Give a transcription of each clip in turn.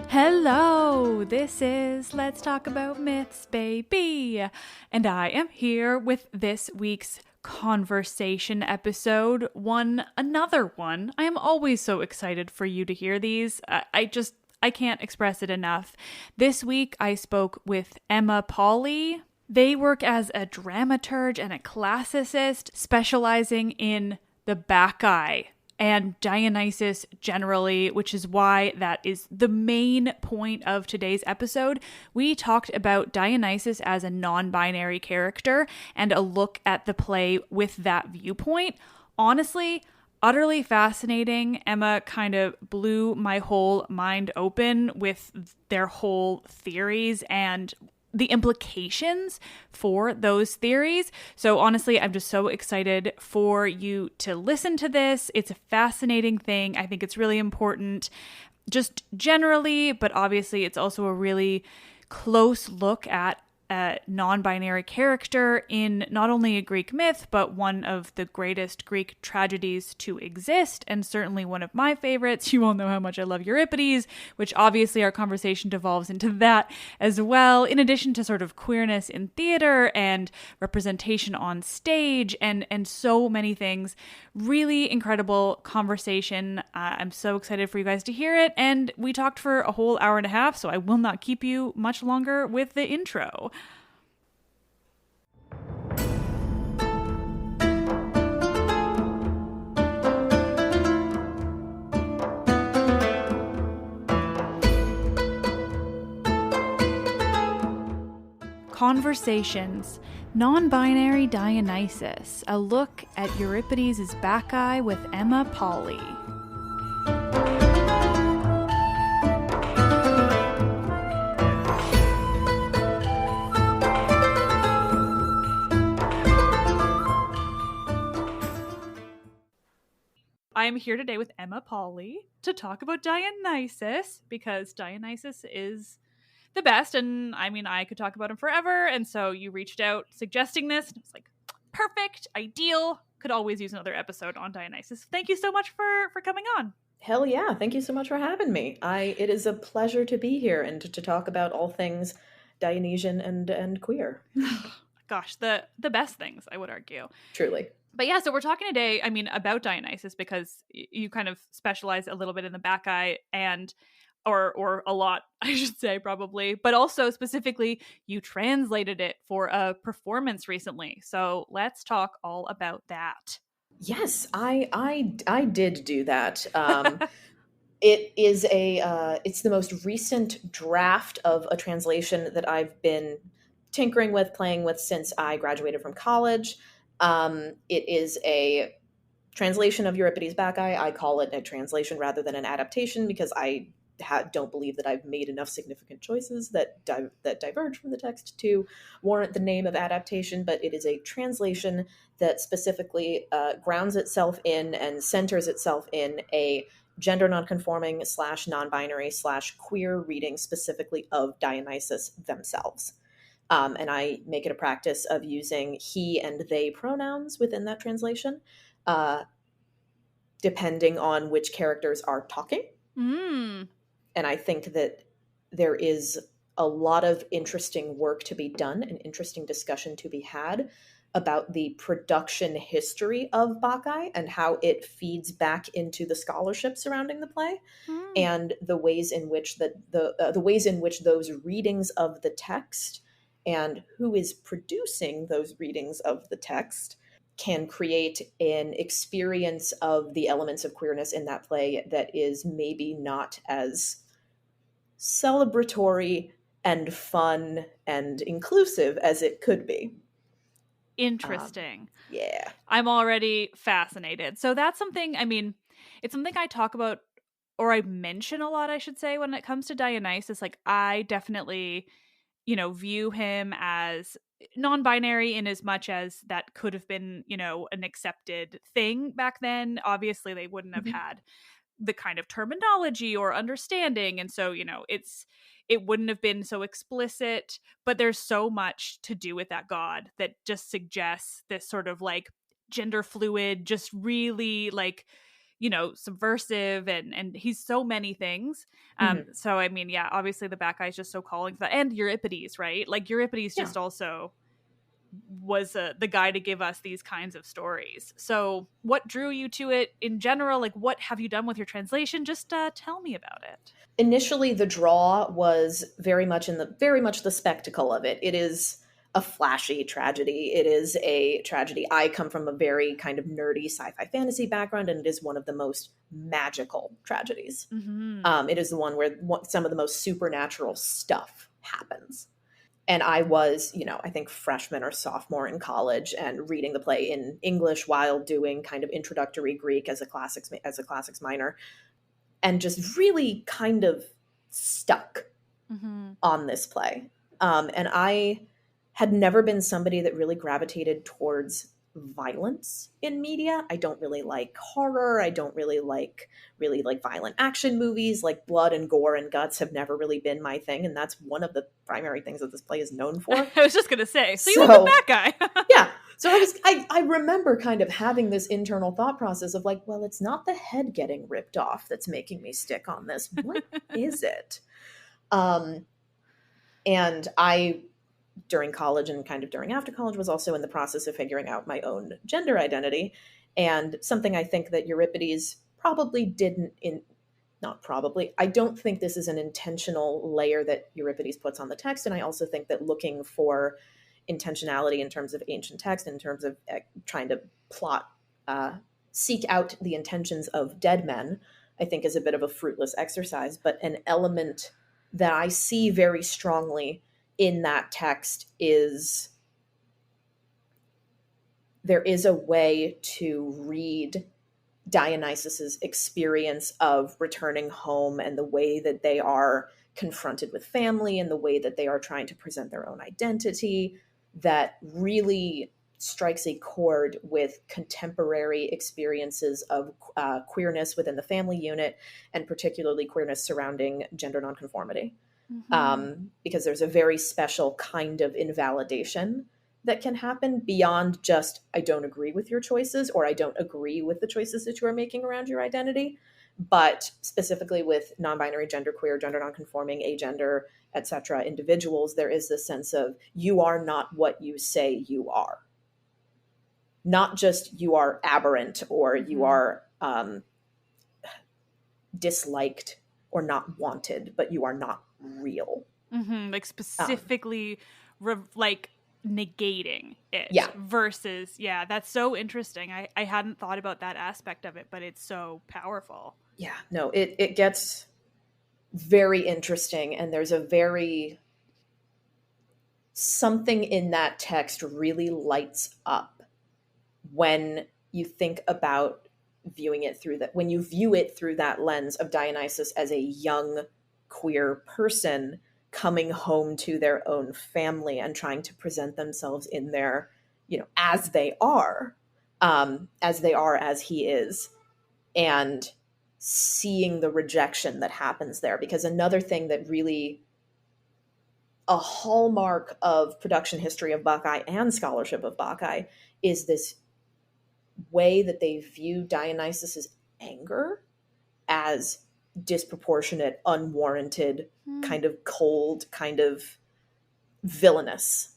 Hello, this is Let's Talk About Myths, baby. And I am here with this week's conversation episode. Another one. I am always so excited for you to hear these. I can't express it enough. This week I spoke with Emma Pauly. They work as a dramaturg and a classicist, specializing in the Bacchae and Dionysus generally, which is why that is the main point of today's episode. We talked about Dionysus as a non-binary character and a look at the play with that viewpoint. Honestly, utterly fascinating. Emma kind of blew my whole mind open with their whole theories and the implications for those theories. So honestly, I'm just so excited for you to listen to this. It's a fascinating thing. I think it's really important just generally, but obviously it's also a really close look at a non-binary character in not only a Greek myth, but one of the greatest Greek tragedies to exist, and certainly one of my favorites. You all know how much I love Euripides, which obviously our conversation devolves into that as well, in addition to sort of queerness in theater and representation on stage and so many things. Really incredible conversation. I'm so excited for you guys to hear it, and we talked for a whole hour and a half, so I will not keep you much longer with the intro. Conversations, Nonbinary Dionysus, a look at Euripides Bacchae with Emma Pauly. I am here today with Emma Pauly to talk about Dionysus, because Dionysus is the best, and I mean, I could talk about him forever, and so you reached out suggesting this, and it's like, perfect, ideal, could always use another episode on Dionysus. Thank you so much for coming on. Hell yeah, thank you so much for having me. It is a pleasure to be here and to talk about all things Dionysian and queer. Gosh, the best things, I would argue. Truly. But yeah, so we're talking today, I mean, about Dionysus, because you kind of specialize a little bit in the Bacchae, and or a lot, I should say, probably, but also specifically you translated it for a performance recently. So let's talk all about that. Yes, I did do that. It is it's the most recent draft of a translation that I've been tinkering with, playing with since I graduated from college. It is a translation of Euripides Bacchae. I call it a translation rather than an adaptation because I don't believe that I've made enough significant choices that diverge from the text to warrant the name of adaptation, but it is a translation that specifically grounds itself in and centers itself in a gender nonconforming / non-binary / queer reading specifically of Dionysus themselves. And I make it a practice of using he and they pronouns within that translation, depending on which characters are talking. And I think that there is a lot of interesting work to be done and interesting discussion to be had about the production history of Bacchae and how it feeds back into the scholarship surrounding the play, and the ways in which the ways in which those readings of the text and who is producing those readings of the text can create an experience of the elements of queerness in that play that is maybe not as celebratory and fun and inclusive as it could be. Interesting. Yeah. I'm already fascinated. So that's something, I mean, it's something I talk about, or I mention a lot, I should say, when it comes to Dionysus. Like, I definitely view him as non-binary in as much as that could have been, an accepted thing back then. Obviously, they wouldn't have Mhm. had the kind of terminology or understanding, and so it wouldn't have been so explicit, but there's so much to do with that god that just suggests this sort of like gender fluid, just really like subversive, and he's so many things. Mhm. So I mean, yeah, obviously the Bacchae is just so calling for that, and Euripides, right? Like Euripides Yeah. just also was the guy to give us these kinds of stories. So what drew you to it in general? Like, what have you done with your translation? Just tell me about it. Initially, the draw was very much the spectacle of it. It is a flashy tragedy. It is a tragedy. I come from a very kind of nerdy sci-fi fantasy background, and it is one of the most magical tragedies. Mm-hmm. It is the one where some of the most supernatural stuff happens. And I was, I think freshman or sophomore in college, and reading the play in English while doing kind of introductory Greek as a classics minor, and just really kind of stuck Mm-hmm. on this play. And I had never been somebody that really gravitated towards violence in media. I don't really like horror. I don't really like violent action movies. Like blood and gore and guts have never really been my thing, and that's one of the primary things that this play is known for. I was just gonna say, so you were the bad guy. Yeah. So I remember kind of having this internal thought process of like, well, it's not the head getting ripped off that's making me stick on this. What is it? And I, during college and kind of during after college, was also in the process of figuring out my own gender identity. And something I think that Euripides probably didn't not probably, I don't think this is an intentional layer that Euripides puts on the text. And I also think that looking for intentionality in terms of ancient text, in terms of trying to plot, seek out the intentions of dead men, I think is a bit of a fruitless exercise. But an element that I see very strongly in that text is there is a way to read Dionysus's experience of returning home and the way that they are confronted with family and the way that they are trying to present their own identity that really strikes a chord with contemporary experiences of queerness within the family unit, and particularly queerness surrounding gender nonconformity. Because there's a very special kind of invalidation that can happen beyond just, I don't agree with your choices, or I don't agree with the choices that you are making around your identity. But specifically with non-binary, genderqueer, gender nonconforming, agender, etc. individuals, there is this sense of you are not what you say you are. Not just you are aberrant or you are disliked or not wanted, but you are not real. Like specifically like negating it. Yeah. Versus, yeah, that's so interesting. I hadn't thought about that aspect of it, but it's so powerful. Yeah, no, it gets very interesting, and there's a very something in that text really lights up when you think about viewing it through that, when you view it through that lens of Dionysus as a young queer person coming home to their own family and trying to present themselves in their, as they are as he is, and seeing the rejection that happens there. Because another thing that really, a hallmark of production history of Bacchae and scholarship of Bacchae, is this way that they view Dionysus's anger as disproportionate, unwarranted, kind of cold, kind of villainous.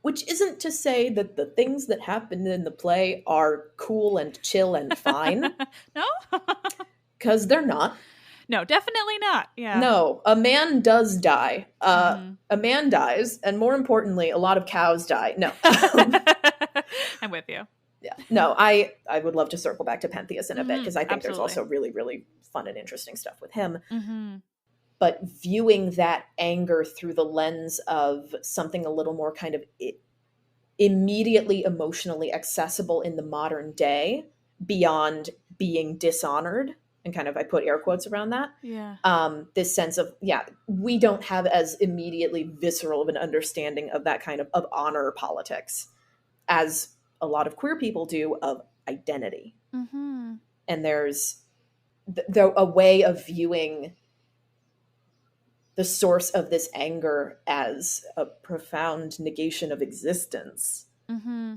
Which isn't to say that the things that happen in the play are cool and chill and fine. No? Because they're not. No, definitely not. Yeah. No, a man does die. A man dies, and more importantly, a lot of cows die. No. I'm with you. Yeah. No, I would love to circle back to Pentheus in a bit, because I think absolutely. there's also really, really fun and interesting stuff with him. But viewing that anger through the lens of something a little more kind of immediately emotionally accessible in the modern day, beyond being dishonored and kind of, I put air quotes around that. Yeah. This sense of, we don't have as immediately visceral of an understanding of that kind of honor politics as a lot of queer people do of identity. Mm-hmm. And there's a way of viewing the source of this anger as a profound negation of existence. Mm-hmm.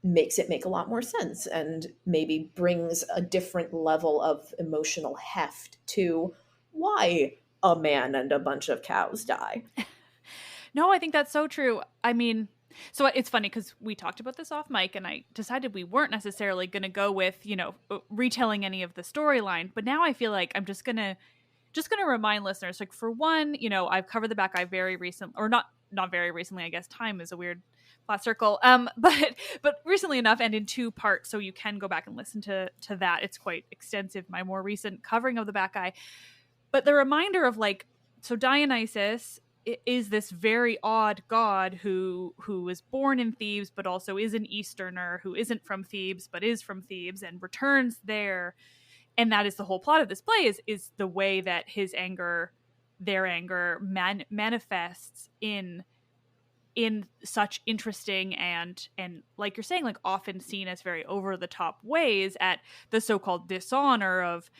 Makes it make a lot more sense, and maybe brings a different level of emotional heft to why a man and a bunch of cows die. No, I think that's so true. I mean, so it's funny because we talked about this off mic, and I decided we weren't necessarily going to go with, retelling any of the storyline. But now I feel like I'm just gonna remind listeners, like, for one, I've covered the Bacchae very recent, or not very recently. I guess time is a weird flat circle. But recently enough, and in 2 parts, so you can go back and listen to that. It's quite extensive, my more recent covering of the Bacchae. But the reminder of, like, so Dionysus is this very odd god who was born in Thebes, but also is an Easterner who isn't from Thebes, but is from Thebes and returns there. And that is the whole plot of this play, is the way that his anger, their anger, manifests in such interesting and like you're saying, like, often seen as very over the top ways at the so-called dishonor of,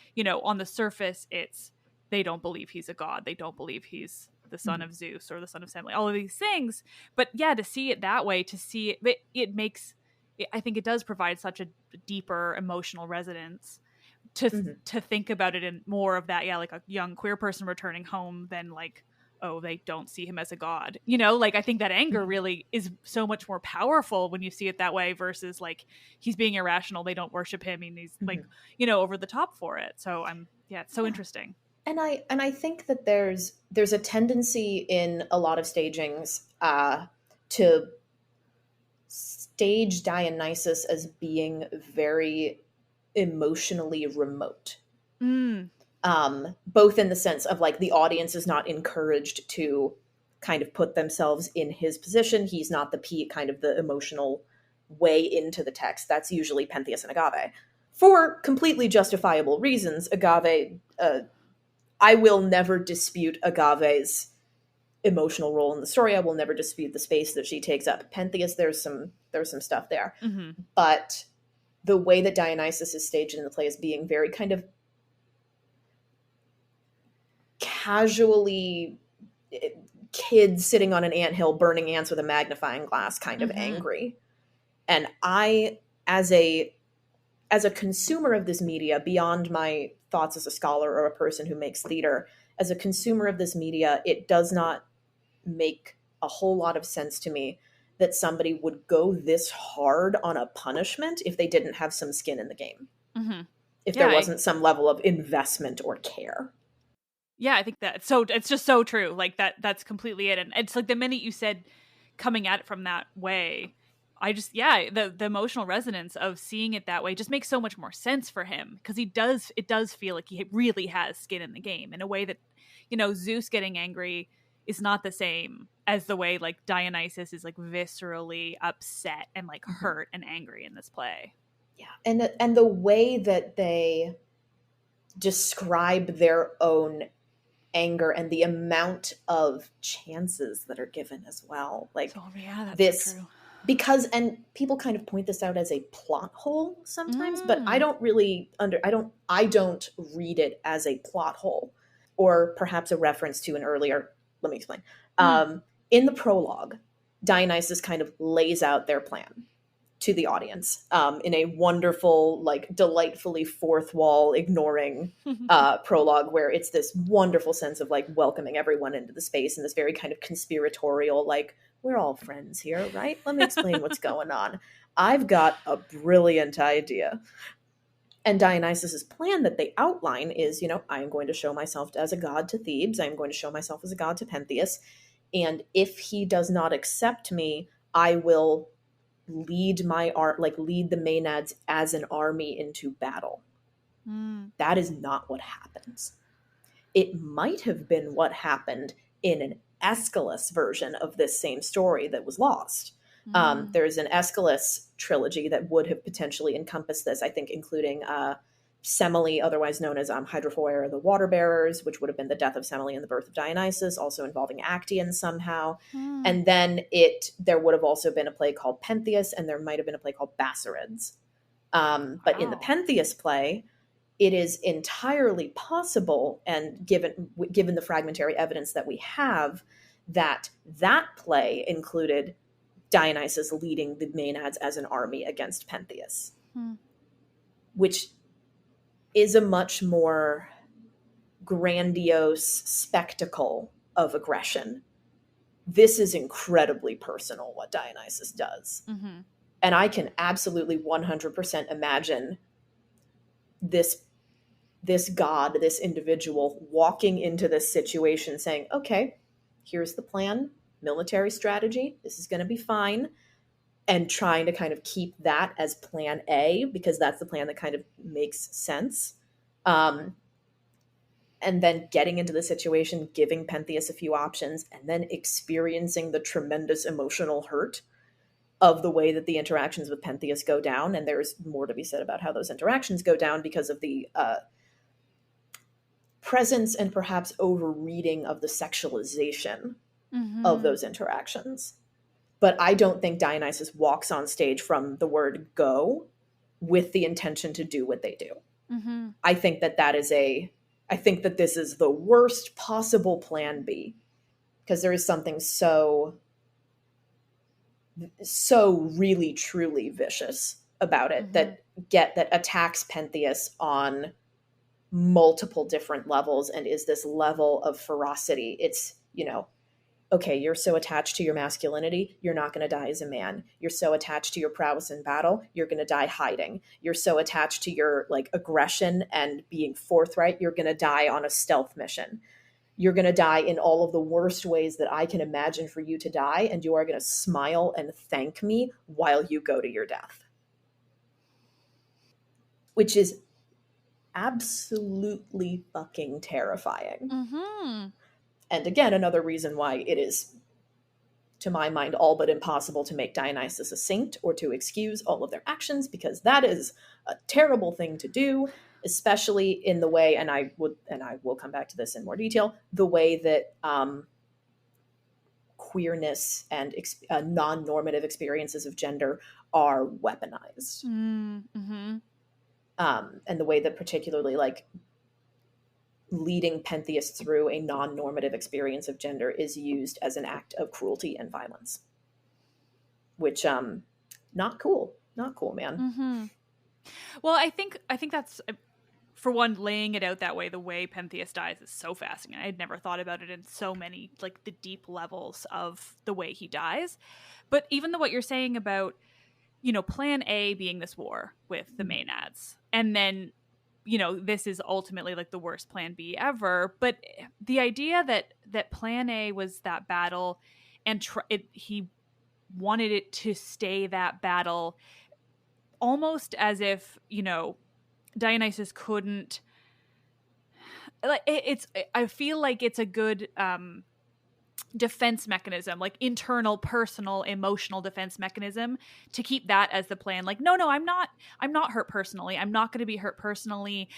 on the surface, it's they don't believe he's a god, they don't believe he's the son of Zeus or the son of Semele, all of these things. But yeah, to see it that way, to see it makes, I think it does provide such a deeper emotional resonance to think about it in more of that, like a young queer person returning home than like, oh, they don't see him as a god. Like, I think that anger really is so much more powerful when you see it that way versus like he's being irrational, they don't worship him, and he's like, over the top for it. So it's so interesting. And I think that there's a tendency in a lot of stagings to stage Dionysus as being very emotionally remote. Both in the sense of, like, the audience is not encouraged to kind of put themselves in his position. He's not the emotional way into the text. That's usually Pentheus and Agave. For completely justifiable reasons, Agave, I will never dispute Agave's emotional role in the story. I will never dispute the space that she takes up. Pentheus, there's some stuff there. But the way that Dionysus is staged in the play is being very kind of casually kids sitting on an anthill burning ants with a magnifying glass kind of angry. And I, as a consumer of this media, beyond my thoughts as a scholar or a person who makes theater, as a consumer of this media, it does not make a whole lot of sense to me that somebody would go this hard on a punishment if they didn't have some skin in the game. If there wasn't some level of investment or care. Yeah, I think that it's just so true. Like that's completely it. And it's like the minute you said coming at it from that way, I just, the emotional resonance of seeing it that way just makes so much more sense for him, because it does feel like he really has skin in the game in a way that, Zeus getting angry is not the same as the way like Dionysus is like viscerally upset and like hurt and angry in this play. Yeah. And the way that they describe their own anger and the amount of chances that are given as well. Like, that's so true. Because, and people kind of point this out as a plot hole sometimes, but I don't really I don't read it as a plot hole, or perhaps a reference to an earlier, let me explain. In the prologue, Dionysus kind of lays out their plan to the audience in a wonderful, like, delightfully fourth wall ignoring prologue, where it's this wonderful sense of like welcoming everyone into the space, and this very kind of conspiratorial, like, we're all friends here, right? Let me explain what's going on. I've got a brilliant idea. And Dionysus's plan that they outline is, I am going to show myself as a god to Thebes. I am going to show myself as a god to Pentheus. And if he does not accept me, I will lead the Maenads as an army into battle. That is not what happens. It might have been what happened in an Aeschylus version of this same story that was lost. There's an Aeschylus trilogy that would have potentially encompassed this, I think, including Semele, otherwise known as Hydrophoria, the water bearers, which would have been the death of Semele and the birth of Dionysus, also involving Actaeons somehow. And then there would have also been a play called Pentheus, and there might have been a play called Bassarids. But in the Pentheus play, it is entirely possible, and given the fragmentary evidence that we have, that play included Dionysus leading the Maenads as an army against Pentheus, which is a much more grandiose spectacle of aggression. This is incredibly personal, what Dionysus does. And I can absolutely 100% imagine this god, this individual, walking into this situation saying, okay, here's the plan, military strategy, this is going to be fine, and trying to kind of keep that as plan A, because that's the plan that kind of makes sense. And then getting into the situation, giving Pentheus a few options, and then experiencing the tremendous emotional hurt of the way that the interactions with Pentheus go down. And there's more to be said about how those interactions go down because of the presence and perhaps overreading of the sexualization of those interactions. But I don't think Dionysus walks on stage from the word go with the intention to do what they do. I think that this is the worst possible plan B, because there is something so really truly vicious about it that attacks Pentheus on multiple different levels and is this level of ferocity. It's, okay, you're so attached to your masculinity, you're not going to die as a man. You're so attached to your prowess in battle, you're going to die hiding. You're so attached to your aggression and being forthright, you're going to die on a stealth mission. You're going to die in all of the worst ways that I can imagine for you to die, and you are going to smile and thank me while you go to your death. Which is absolutely fucking terrifying. And again, another reason why it is, to my mind, all but impossible to make Dionysus a saint or to excuse all of their actions, because that is a terrible thing to do, especially in the way, and I will come back to this in more detail, the way that queerness and non-normative experiences of gender are weaponized. And the way that particularly leading Pentheus through a non-normative experience of gender is used as an act of cruelty and violence, which not cool, man. Well, I think that's, for one, laying it out that way, the way Pentheus dies is so fascinating. I'd never thought about it in so many the deep levels of the way he dies. But even what you're saying about plan A being this war with the Maenads, and then this is ultimately the worst plan B ever. But the idea that plan A was that battle, and he wanted it to stay that battle, almost as if Dionysus couldn't. I feel like it's a good defense mechanism, internal, personal, emotional defense mechanism, to keep that as the plan. No, I'm not hurt personally. I'm not going to be hurt personally.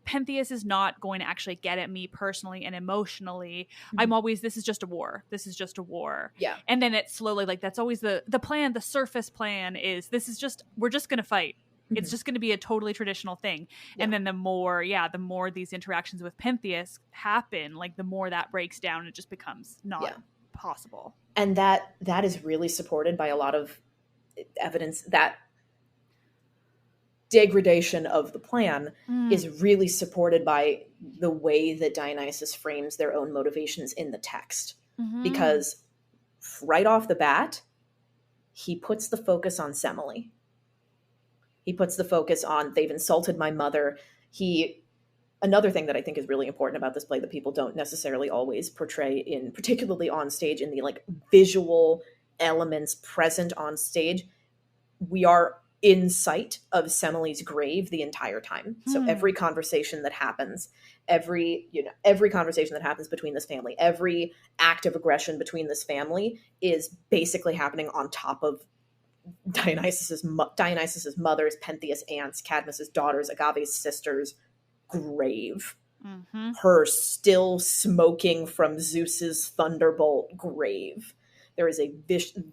Pentheus is not going to actually get at me personally and emotionally. This is just a war. Yeah. And then it's slowly, that's always the plan. The surface plan is, we're just going to fight. It's just going to be a totally traditional thing. Yeah. And then the more these interactions with Pentheus happen, the more that breaks down and it just becomes not possible. And that is really supported by a lot of evidence that degradation of the plan is really supported by the way that Dionysus frames their own motivations in the text. Because right off the bat, he puts the focus on Semele. He puts the focus on, they've insulted my mother. Another thing that I think is really important about this play that people don't necessarily always portray particularly on stage, in the visual elements present on stage, we are in sight of Semele's grave the entire time. So every conversation that happens, every conversation that happens between this family, every act of aggression between this family is basically happening on top of Dionysus's mother's, Pentheus' aunts, Cadmus's daughters, Agave's sisters' grave. Mm-hmm. Her still smoking from Zeus's thunderbolt grave. There is a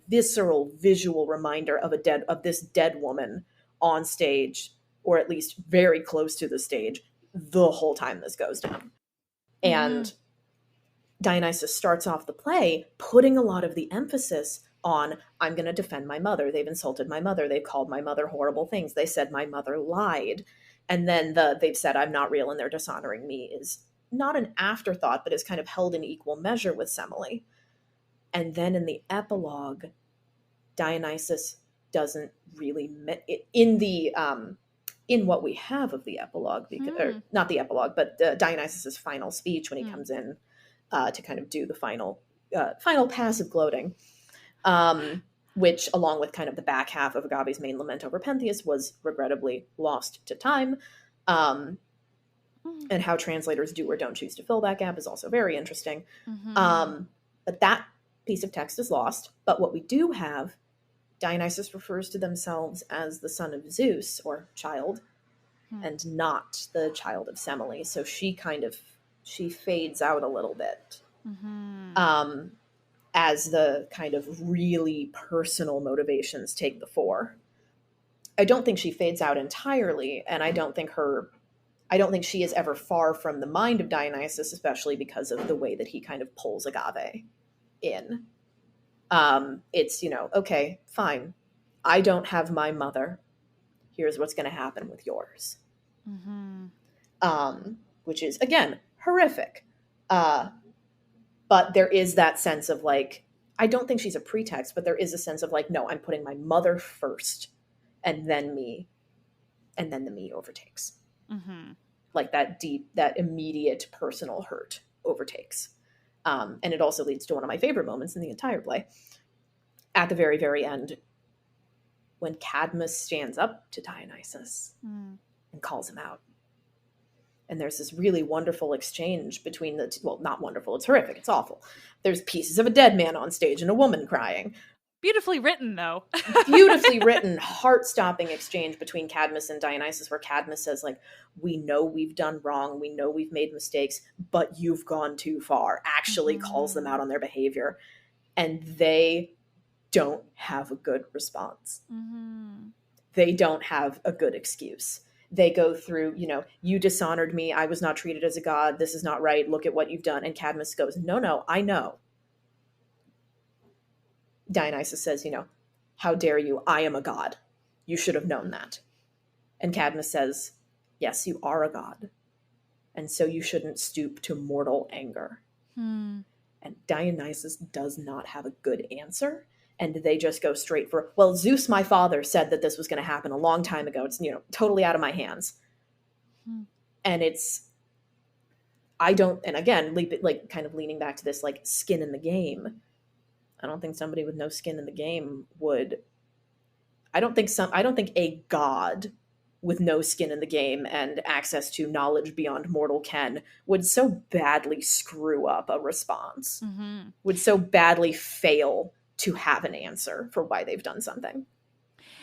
visceral visual reminder of this dead woman on stage, or at least very close to the stage, the whole time this goes down. And Dionysus starts off the play putting a lot of the emphasis on, I'm going to defend my mother. They've insulted my mother. They've called my mother horrible things. They said my mother lied. And then they've said I'm not real and they're dishonoring me is not an afterthought, but is kind of held in equal measure with Semele. And then in the epilogue, Dionysus doesn't really in what we have of the epilogue, or not the epilogue, but Dionysus's final speech when he comes in to kind of do the final passive gloating, which, along with kind of the back half of Agave's main lament over Pentheus, was regrettably lost to time. And how translators do or don't choose to fill that gap is also very interesting. But that piece of text is lost. But what we do have, Dionysus refers to themselves as the son of Zeus, or child, and not the child of Semele. So she fades out a little bit as the kind of really personal motivations take the fore. I don't think she fades out entirely, and I don't think she is ever far from the mind of Dionysus, especially because of the way that he kind of pulls Agave in. It's, okay, fine. I don't have my mother. Here's what's going to happen with yours. Which is, again, horrific. But there is that sense of like, I don't think she's a pretext, but there is a sense of like, no, I'm putting my mother first, and then me, and then the me overtakes. Like that immediate personal hurt overtakes. And it also leads to one of my favorite moments in the entire play. At the very, very end, when Cadmus stands up to Dionysus and calls him out. And there's this really wonderful exchange between not wonderful, it's horrific, it's awful. There's pieces of a dead man on stage and a woman crying. Beautifully written, though. Beautifully written, heart-stopping exchange between Cadmus and Dionysus, where Cadmus says, like, we know we've done wrong, we know we've made mistakes, but you've gone too far. Actually calls them out on their behavior. And they don't have a good response. They don't have a good excuse. They go through, you dishonored me, I was not treated as a god, this is not right, look at what you've done. And Cadmus goes, no, I know. Dionysus says, how dare you? I am a god. You should have known that. And Cadmus says, yes, you are a god. And so you shouldn't stoop to mortal anger. And Dionysus does not have a good answer. And they just go straight for, well, Zeus, my father, said that this was going to happen a long time ago. It's, totally out of my hands. And and again, like kind of leaning back to this, like, skin in the game. I don't think somebody with no skin in the game I don't think a god with no skin in the game and access to knowledge beyond mortal ken would so badly screw up a response, would so badly fail to have an answer for why they've done something.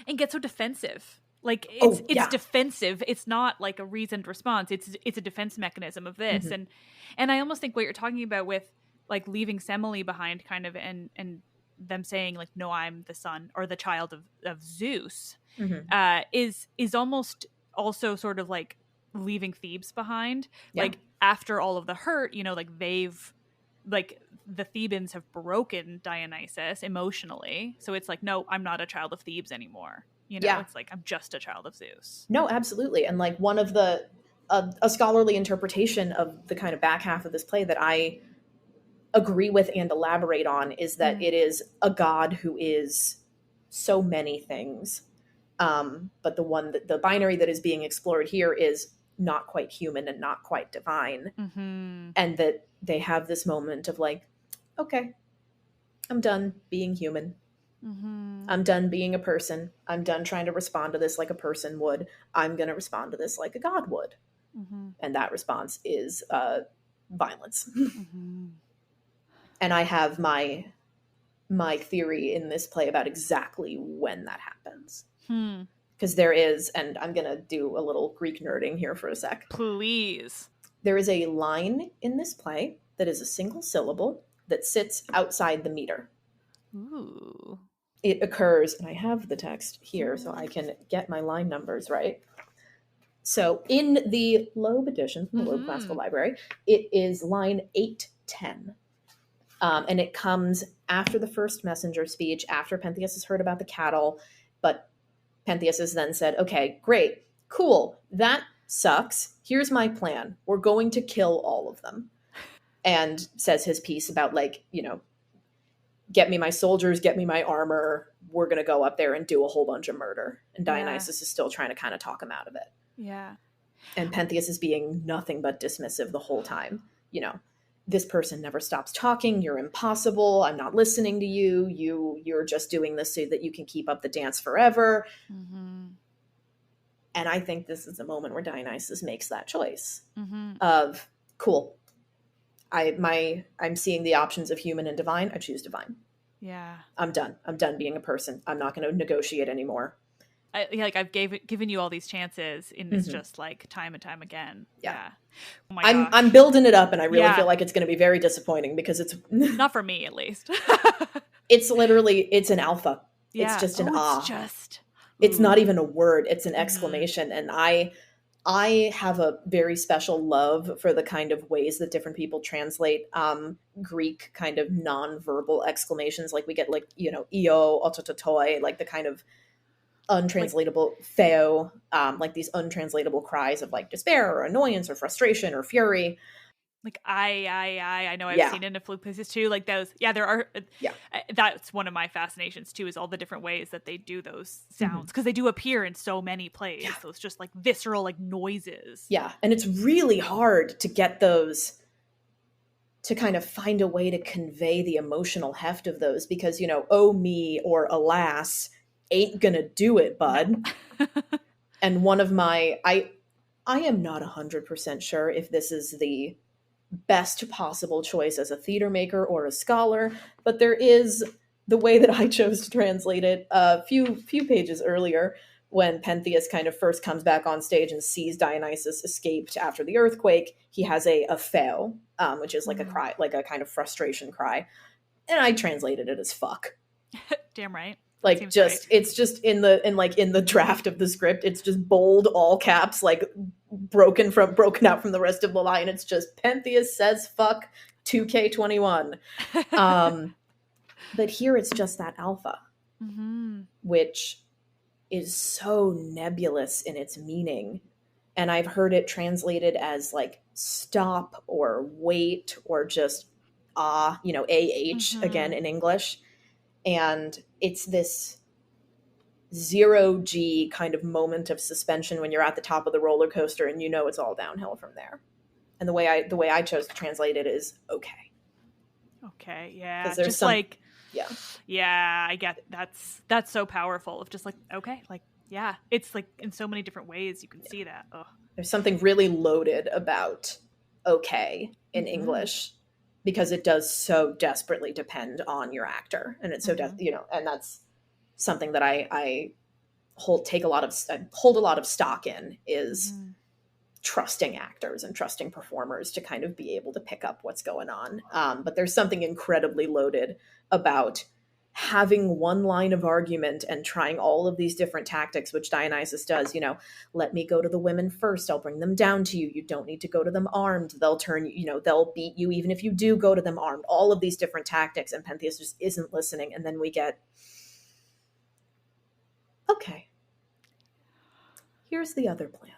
And get so defensive. Like, it's defensive. It's not like a reasoned response. It's a defense mechanism of this. And I almost think what you're talking about with, like, leaving Semele behind kind of and them saying, like, no, I'm the son or the child of Zeus is almost also sort of like leaving Thebes behind. Like, after all of the hurt, like the Thebans have broken Dionysus emotionally. So it's like, no, I'm not a child of Thebes anymore. It's like, I'm just a child of Zeus. No, absolutely. And like one of a scholarly interpretation of the kind of back half of this play that I agree with and elaborate on is that it is a god who is so many things. But the binary that is being explored here is not quite human and not quite divine. And that they have this moment of like, okay, I'm done being human. I'm done being a person. I'm done trying to respond to this like a person would. I'm going to respond to this like a god would. And that response is violence. And I have my my theory in this play about exactly when that happens. Hmm. Because there is, and I'm going to do a little Greek nerding here for a sec. Please. There is a line in this play that is a single syllable that sits outside the meter. Ooh. It occurs, and I have the text here so I can get my line numbers right. So in the Loeb edition from the Loeb Classical Library, it is line 810. And it comes after the first messenger speech, after Pentheus has heard about the cattle, but Pentheus has then said, okay, great, cool, that sucks. Here's my plan. We're going to kill all of them. And says his piece about, like, you know, get me my soldiers, get me my armor. We're going to go up there and do a whole bunch of murder. And Dionysus is still trying to kind of talk him out of it. Yeah. And Pentheus is being nothing but dismissive the whole time. You know, this person never stops talking. You're impossible. I'm not listening to you. You're just doing this so that you can keep up the dance forever. Mm-hmm. And I think this is the moment where Dionysus makes that choice Mm-hmm. of, cool, I'm seeing the options of human and divine. I choose divine. Yeah. I'm done. I'm done being a person. I'm not going to negotiate anymore. I've given you all these chances, and it's just like time and time again. Yeah. Oh my gosh. I'm building it up, and I really feel like it's going to be very disappointing because it's not for me, at least. It's literally, it's an alpha. Yeah. It's just an ah. It's Ooh. not even a word. It's an exclamation. And I have a very special love for the kind of ways that different people translate Greek kind of non-verbal exclamations. Like we get, like, you know, io, otototoi, like the kind of untranslatable theo, like these untranslatable cries of like despair or annoyance or frustration or fury. Like I know I've seen it in a few places too. Like those, there are. That's one of my fascinations too, is all the different ways that they do those sounds, because they do appear in so many plays. Yeah. So it's just like visceral, like noises. Yeah, and it's really hard to get those, to kind of find a way to convey the emotional heft of those, because, you know, oh me or alas ain't gonna do it, bud. No. And one of my, I am not 100% sure if this is the best possible choice as a theater maker or a scholar, but there is the way that I chose to translate it a few pages earlier, when Pentheus kind of first comes back on stage and sees Dionysus escaped after the earthquake. He has a theo, which is like a cry, like a kind of frustration cry, and I translated it as fuck. Damn right. Like, just right. It's just in the draft of the script, it's just bold, all caps, like broken out from the rest of the line. It's just Pentheus says fuck 2K21. But here it's just that alpha, which is so nebulous in its meaning. And I've heard it translated as like stop or wait or just you know, AH again in English. And it's this 0G kind of moment of suspension when you're at the top of the roller coaster and you know it's all downhill from there. And the way I chose to translate it is okay. Okay, yeah. Because there's just like, yeah, I get that's so powerful. Of just like, okay, like, yeah, it's like in so many different ways you can see that. Ugh. There's something really loaded about okay in English, because it does so desperately depend on your actor, and it's so you know, and that's something that I hold a lot of stock in, is trusting actors and trusting performers to kind of be able to pick up what's going on. But there's something incredibly loaded about having one line of argument and trying all of these different tactics, which Dionysus does. You know, let me go to the women first. I'll bring them down to you. You don't need to go to them armed. They'll they'll beat you even if you do go to them armed. All of these different tactics, and Pentheus just isn't listening. And then we get, okay, here's the other plan.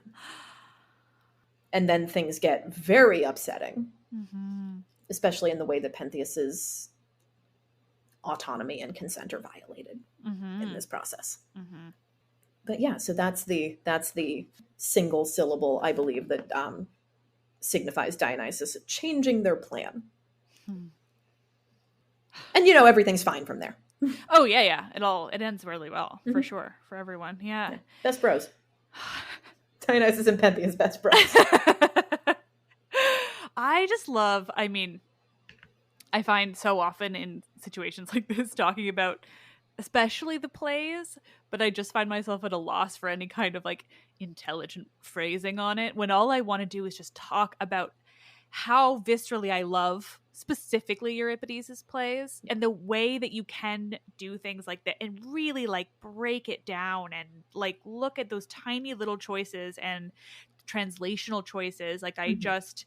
And then things get very upsetting, especially in the way that Pentheus's autonomy and consent are violated in this process. But yeah, so that's the single syllable, I believe, that signifies Dionysus changing their plan. And you know, everything's fine from there. Oh yeah. It ends really well, for sure, for everyone. Yeah. Best bros. Dionysus and Pentheus, best bros. I just love, I mean, I find so often in situations like this talking about especially the plays, but I just find myself at a loss for any kind of like intelligent phrasing on it when all I want to do is just talk about how viscerally I love specifically Euripides' plays and the way that you can do things like that and really like break it down and like look at those tiny little choices and translational choices. Like I just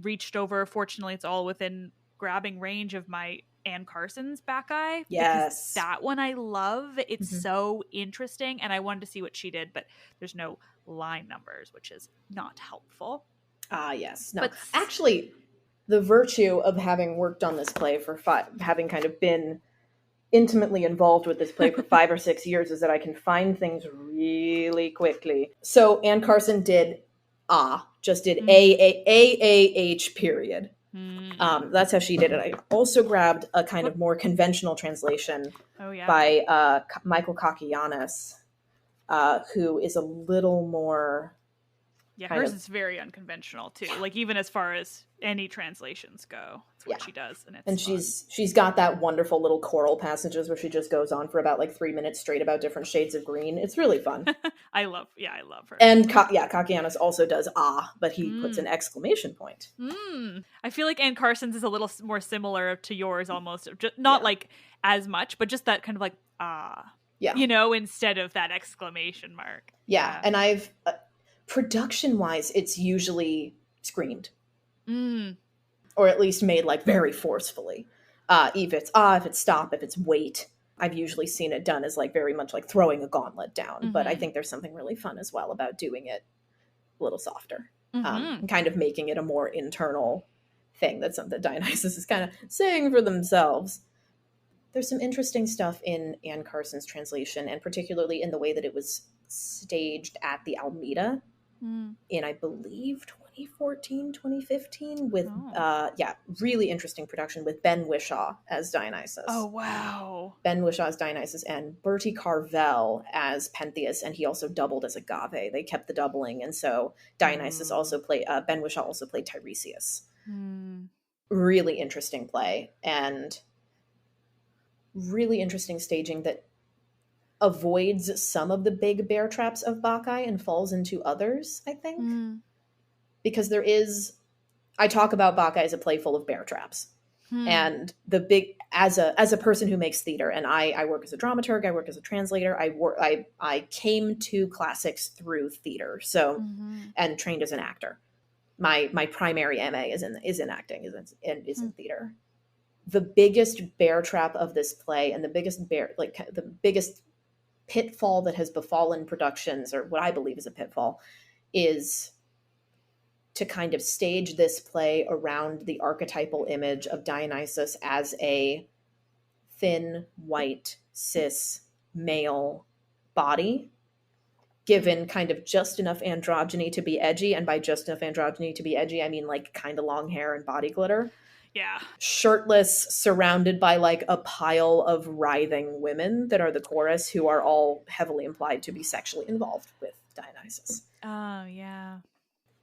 reached over, fortunately it's all within grabbing range of my Anne Carson's Bacchae. Yes. Because that one I love. It's so interesting and I wanted to see what she did, but there's no line numbers, which is not helpful. Yes. No. But actually, the virtue of having worked on this play for having kind of been intimately involved with this play for 5 or 6 years is that I can find things really quickly. So Anne Carson did just did A-A-H period. That's how she did it. I also grabbed a kind of more conventional translation by Michael Kakianis, who is a little more... Yeah, hers is very unconventional too. Like even as far as any translations go, that's what she does, and she's got that wonderful little choral passages where she just goes on for about like 3 minutes straight about different shades of green. It's really fun. I love her. And Kakianis also does but he puts an exclamation point. I feel like Anne Carson's is a little more similar to yours, almost just not like as much, but just that kind of like you know, instead of that exclamation mark. And I've. Production-wise, it's usually screamed. Or at least made, like, very forcefully. If it's if it's stop, if it's wait. I've usually seen it done as, like, very much like throwing a gauntlet down. But I think there's something really fun as well about doing it a little softer. And kind of making it a more internal thing. That's something that Dionysus is kind of saying for themselves. There's some interesting stuff in Anne Carson's translation, and particularly in the way that it was staged at the Almeida in, I believe, 2014, 2015 with, really interesting production with Ben Whishaw as Dionysus. Oh, wow. Ben Whishaw as Dionysus and Bertie Carvel as Pentheus, and he also doubled as Agave. They kept the doubling, and so Dionysus also played, Ben Whishaw also played Tiresias. Really interesting play, and really interesting staging that avoids some of the big bear traps of Bacchae and falls into others, I think. Because there is... I talk about Bacchae as a play full of bear traps. And the big... As a person who makes theater, and I work as a dramaturg, I work as a translator, I came to classics through theater, so... And trained as an actor. My primary MA is in acting, is in theater. The biggest bear trap of this play, and the biggest pitfall that has befallen productions, or what I believe is a pitfall, is to kind of stage this play around the archetypal image of Dionysus as a thin, white, cis, male body, given kind of just enough androgyny to be edgy, and by just enough androgyny to be edgy, I mean like kind of long hair and body glitter. Yeah. Shirtless, surrounded by like a pile of writhing women that are the chorus, who are all heavily implied to be sexually involved with Dionysus. Oh, yeah.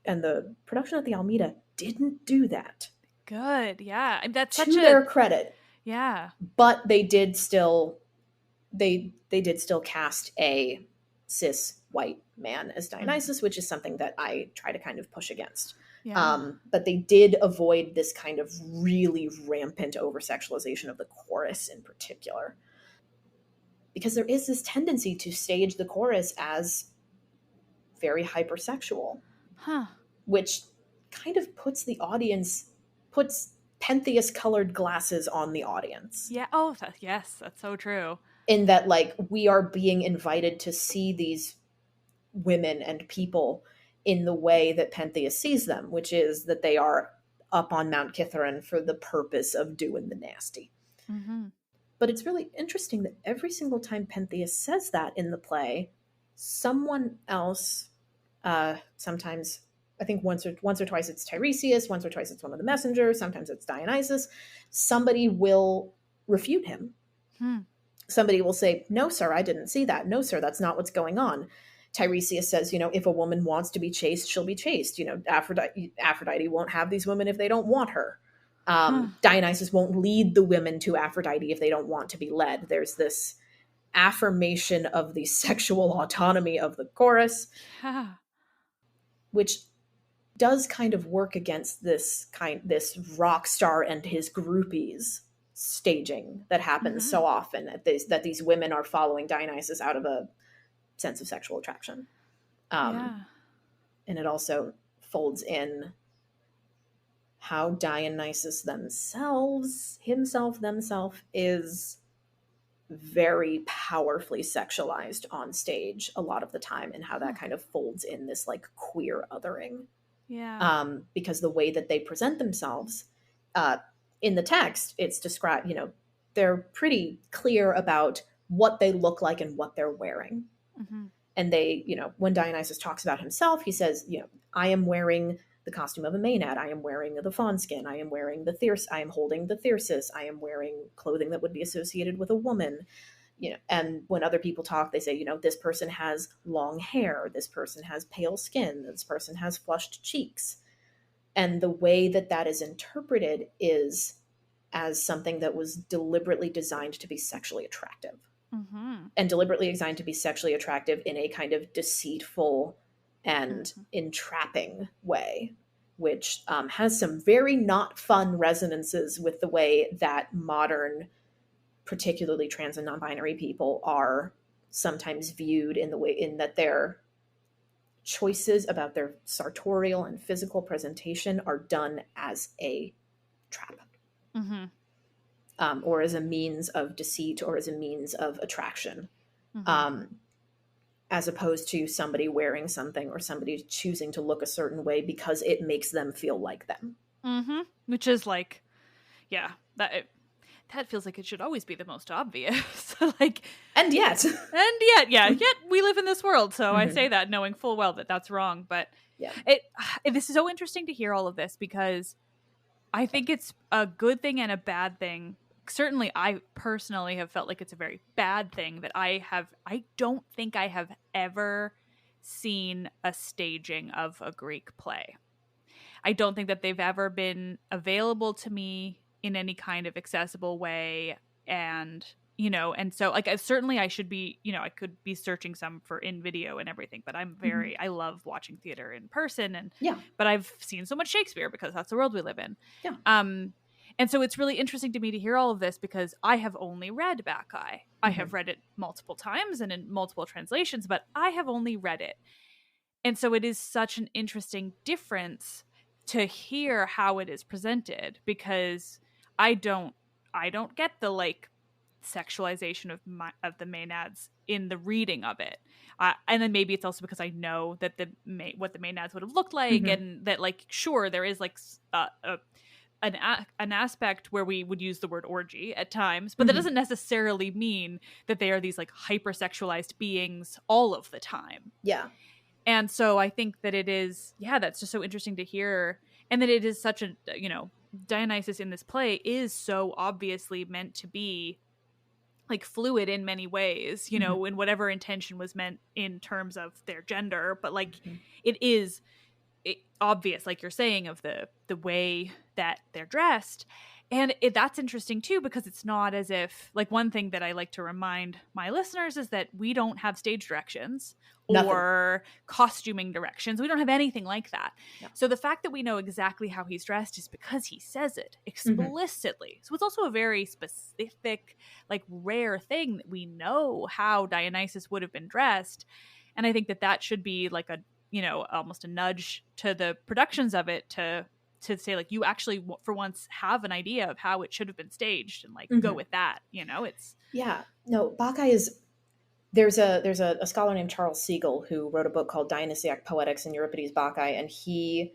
And the production at the Almeida didn't do that. Good, yeah. That's to their credit. Yeah. But they did still cast a cis white man as Dionysus, which is something that I try to kind of push against. Yeah. But they did avoid this kind of really rampant over-sexualization of the chorus in particular. Because there is this tendency to stage the chorus as very hypersexual. Which kind of puts Pentheus-colored glasses on the audience. Yeah. Oh, yes, that's so true. In that, like, we are being invited to see these women and people in the way that Pentheus sees them, which is that they are up on Mount Kithaeron for the purpose of doing the nasty. But it's really interesting that every single time Pentheus says that in the play, someone else, sometimes, I think once or twice it's Tiresias, once or twice it's one of the messengers, sometimes it's Dionysus, somebody will refute him. Somebody will say, no, sir, I didn't see that. No, sir, that's not what's going on. Tiresias says, if a woman wants to be chaste, she'll be chaste. Aphrodite won't have these women if they don't want her. Dionysus won't lead the women to Aphrodite if they don't want to be led. There's this affirmation of the sexual autonomy of the chorus, Yeah. which does kind of work against this rock star and his groupies staging that happens so often that these women are following Dionysus out of a sense of sexual attraction. Yeah. And it also folds in how Dionysus himself is very powerfully sexualized on stage a lot of the time, and how that kind of folds in this like queer othering. Yeah. Because the way that they present themselves in the text, it's described, they're pretty clear about what they look like and what they're wearing. And they, when Dionysus talks about himself, he says, I am wearing the costume of a Maenad. I am wearing the fawn skin. I am wearing I am holding the thyrsus. I am wearing clothing that would be associated with a woman. And when other people talk, they say, this person has long hair. This person has pale skin. This person has flushed cheeks. And the way that is interpreted is as something that was deliberately designed to be sexually attractive. And deliberately designed to be sexually attractive in a kind of deceitful and entrapping way, which has some very not fun resonances with the way that modern, particularly trans and non-binary people are sometimes viewed, in that their choices about their sartorial and physical presentation are done as a trap. Or as a means of deceit, or as a means of attraction, as opposed to somebody wearing something or somebody choosing to look a certain way because it makes them feel like them. Which is like, yeah, that feels like it should always be the most obvious. And yet we live in this world. So I say that knowing full well that that's wrong. But this is so interesting to hear all of this, because I think it's a good thing and a bad thing. Certainly, I personally have felt like it's a very bad thing that I don't think I have ever seen a staging of a Greek play. I don't think that they've ever been available to me in any kind of accessible way. And, and so certainly I should be, I could be searching some for in video and everything, but I love watching theater in person. But I've seen so much Shakespeare because that's the world we live in. And so it's really interesting to me to hear all of this, because I have only read Bacchae. I have read it multiple times and in multiple translations, but I have only read it. And so it is such an interesting difference to hear how it is presented, because I don't get the sexualization of the Maenads in the reading of it. And then maybe it's also because I know that what the Maenads would have looked like, and that sure, there is an aspect where we would use the word orgy at times, but that doesn't necessarily mean that they are these hypersexualized beings all of the time. And so I think that it is, that's just so interesting to hear. And that it is such a, Dionysus in this play is so obviously meant to be fluid in many ways, in whatever intention was meant in terms of their gender. But it is obvious, like you're saying, of the way that they're dressed. And that's interesting too, because it's not as if, one thing that I like to remind my listeners is that we don't have stage directions or costuming directions. We don't have anything like that. No. So the fact that we know exactly how he's dressed is because he says it explicitly. So it's also a very specific, rare thing that we know how Dionysus would have been dressed. And I think that should be almost a nudge to the productions of it to say you actually for once have an idea of how it should have been staged and go with that. Bacchae is there's a scholar named Charles Siegel who wrote a book called Dionysiac Poetics and Euripides Bacchae, and he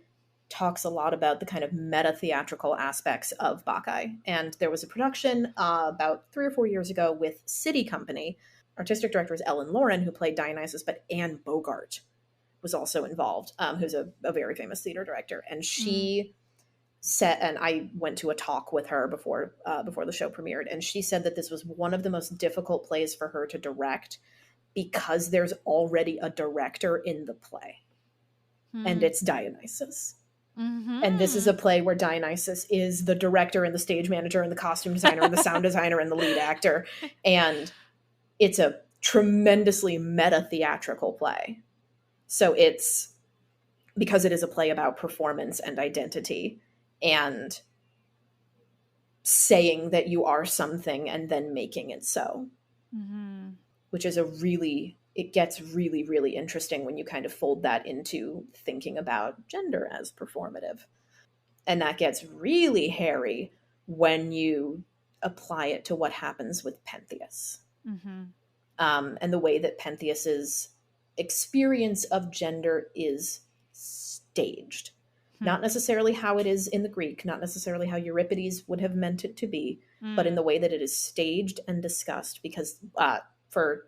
talks a lot about the kind of meta theatrical aspects of Bacchae. And there was a production about 3 or 4 years ago with City Company. Artistic director is Ellen Lauren, who played Dionysus, but Anne Bogart was also involved, who's a very famous theater director. And she said, and I went to a talk with her before the show premiered, and she said that this was one of the most difficult plays for her to direct because there's already a director in the play. And it's Dionysus. And this is a play where Dionysus is the director and the stage manager and the costume designer and the sound designer and the lead actor. And it's a tremendously meta-theatrical play. So it's because it is a play about performance and identity and saying that you are something and then making it so. Which is it gets really, really interesting when you kind of fold that into thinking about gender as performative. And that gets really hairy when you apply it to what happens with Pentheus. And the way that Pentheus's experience of gender is staged. Not necessarily how it is in the Greek, not necessarily how Euripides would have meant it to be, but in the way that it is staged and discussed. Because for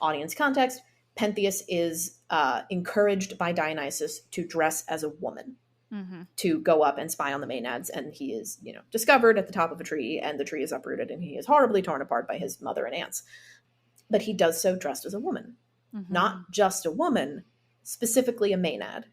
audience context, Pentheus is encouraged by Dionysus to dress as a woman, to go up and spy on the Maenads, and he is, discovered at the top of a tree, and the tree is uprooted, and he is horribly torn apart by his mother and aunts. But he does so dressed as a woman. Not just a woman, specifically a Maenad.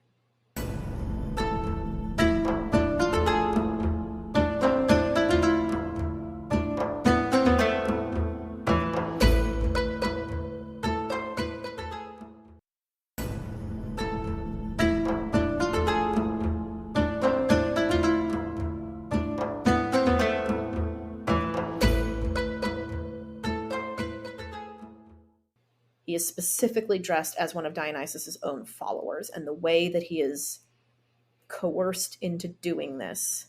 He is specifically dressed as one of Dionysus's own followers, and the way that he is coerced into doing this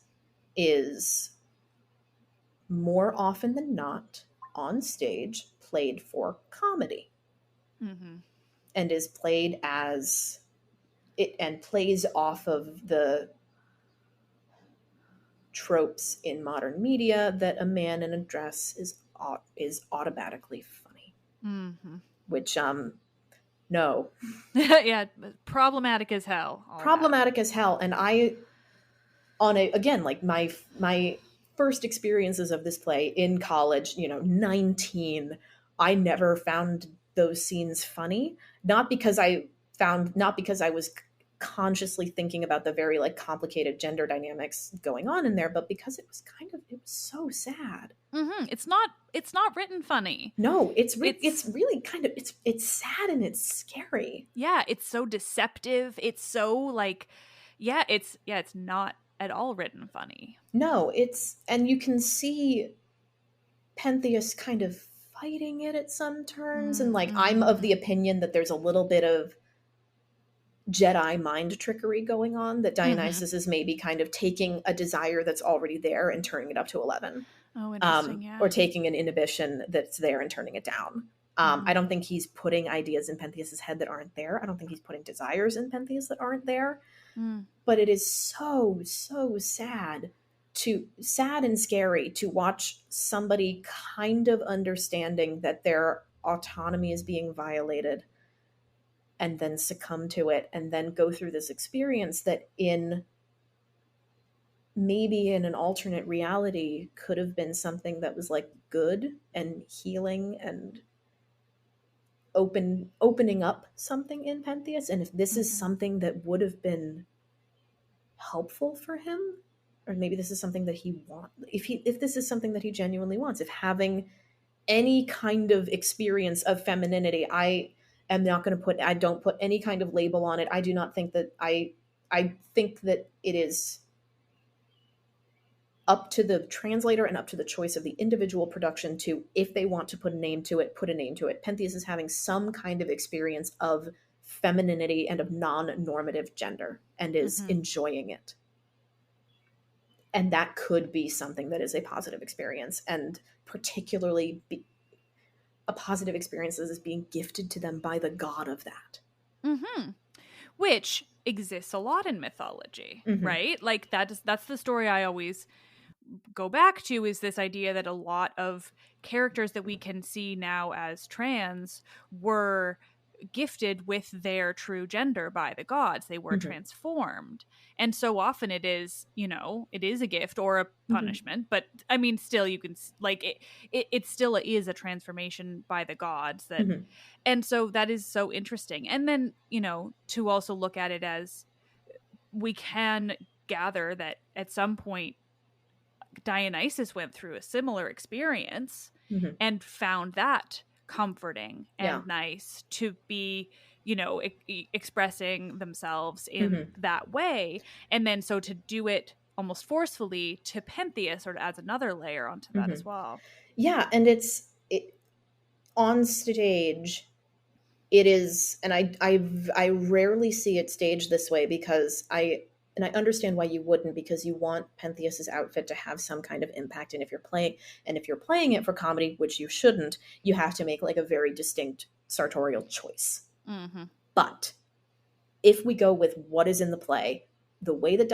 is more often than not on stage played for comedy. And is played as it, and plays off of the tropes in modern media that a man in a dress is automatically funny. Which, no. Yeah, problematic as hell. Problematic as hell. And again, like my first experiences of this play in college, 19, I never found those scenes funny. Not because I was consciously thinking about the very complicated gender dynamics going on in there, but because it was so sad. It's not written funny. No, it's really kind of it's sad and it's scary. Yeah, it's so deceptive. It's so it's not at all written funny. No, and you can see Pentheus kind of fighting it at some turns, and I'm of the opinion that there's a little bit of Jedi mind trickery going on, that Dionysus is maybe kind of taking a desire that's already there and turning it up to 11. Oh, interesting, yeah. Or taking an inhibition that's there and turning it down. I don't think he's putting ideas in Pentheus's head that aren't there. I don't think he's putting desires in Pentheus that aren't there. But it is so, so sad and scary to watch somebody kind of understanding that their autonomy is being violated and then succumb to it, and then go through this experience that maybe in an alternate reality could have been something that was good and healing and opening up something in Pentheus. And if this is something that would have been helpful for him, or maybe this is something that he wants, if this is something that he genuinely wants, if having any kind of experience of femininity, I don't put any kind of label on it. I do not think that I think that it is up to the translator and up to the choice of the individual production to, if they want to put a name to it, put a name to it. Pentheus is having some kind of experience of femininity and of non-normative gender and is enjoying it. And that could be something that is a positive experience, and particularly a positive experience is being gifted to them by the god of that. Which exists a lot in mythology, right? That's the story I always go back to, is this idea that a lot of characters that we can see now as trans were gifted with their true gender by the gods. They were transformed. And so often it is, it is a gift or a punishment, but I mean, still you can it still is a transformation by the gods that, and so that is so interesting. And then, to also look at it as we can gather that at some point Dionysus went through a similar experience Mm-hmm. and found that comforting Yeah. and nice to be, expressing themselves in Mm-hmm. that way. And then so to do it almost forcefully to Pentheus sort of adds another layer onto that Mm-hmm. as well. Yeah, and on stage. It is, and I rarely see it staged this way because I understand why you wouldn't, because you want Pentheus's outfit to have some kind of impact, and if you're playing it for comedy, which you shouldn't, you have to make like a very distinct sartorial choice. Mm-hmm. But if we go with what is in the play, the way that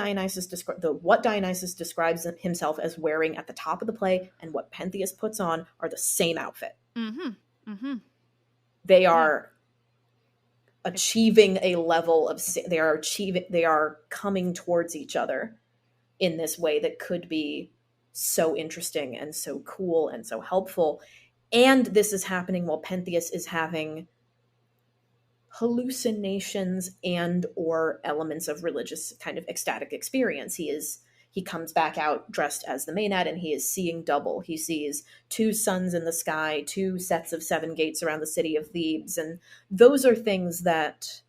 what Dionysus describes himself as wearing at the top of the play and what Pentheus puts on are the same outfit. Mm-hmm. Mm-hmm. They are achieving a level of, they are coming towards each other in this way that could be so interesting and so cool and so helpful. And this is happening while Pentheus is having hallucinations and or elements of religious kind of ecstatic experience. He comes back out dressed as the Maenad, and he is seeing double. He sees 2 suns in the sky, 2 sets of 7 gates around the city of Thebes, and those are things that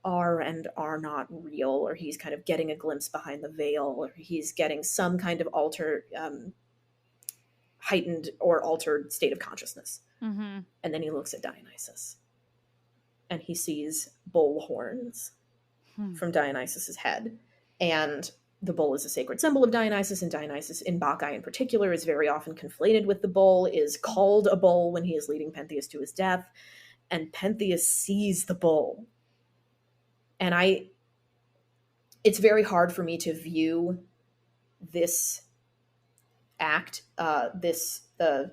are and are not real, or he's kind of getting a glimpse behind the veil, or he's getting some kind of heightened or altered state of consciousness. Mm-hmm. And then he looks at Dionysus, and he sees bull horns from Dionysus's head, and the bull is a sacred symbol of Dionysus, and Dionysus in Bacchae in particular is very often conflated with the bull, is called a bull when he is leading Pentheus to his death, and Pentheus sees the bull. And it's very hard for me to view this act, the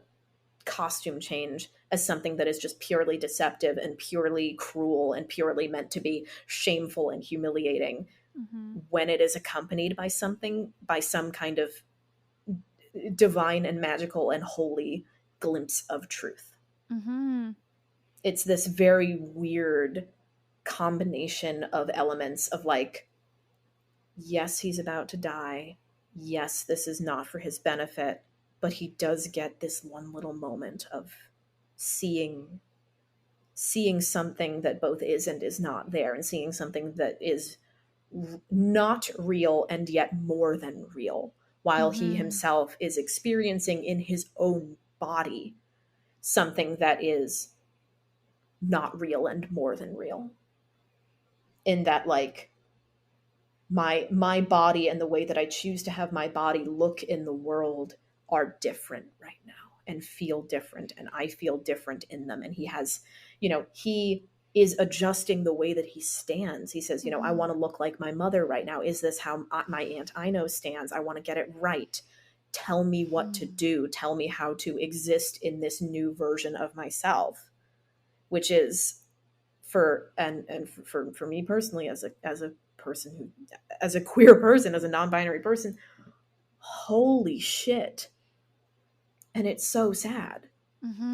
costume change, as something that is just purely deceptive and purely cruel and purely meant to be shameful and humiliating, when it is accompanied by some kind of divine and magical and holy glimpse of truth. Mm-hmm. It's this very weird combination of elements of like, yes, he's about to die. Yes, this is not for his benefit, but he does get this one little moment of seeing something that both is and is not there, and seeing something that is not real and yet more than real, while he himself is experiencing in his own body something that is not real and more than real. In that, like, my body and the way that I choose to have my body look in the world are different right now and feel different, and I feel different in them. And he has, he is adjusting the way that he stands. He says, I want to look like my mother right now. Is this how my Aunt Ino stands? I want to get it right. Tell me what to do. Tell me how to exist in this new version of myself, which is for me personally, as a person who, as a queer person, as a non-binary person, holy shit. And it's so sad.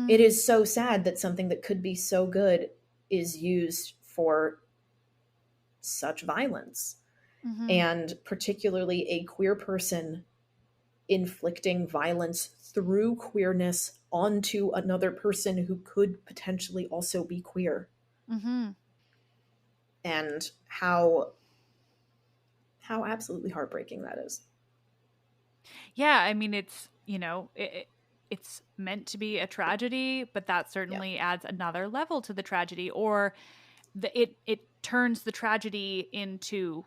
It is so sad that something that could be so good is used for such violence. And particularly a queer person inflicting violence through queerness onto another person who could potentially also be queer. And how absolutely heartbreaking that is. Yeah, I mean, it's, it's meant to be a tragedy, but that certainly adds another level to the tragedy, or it turns the tragedy into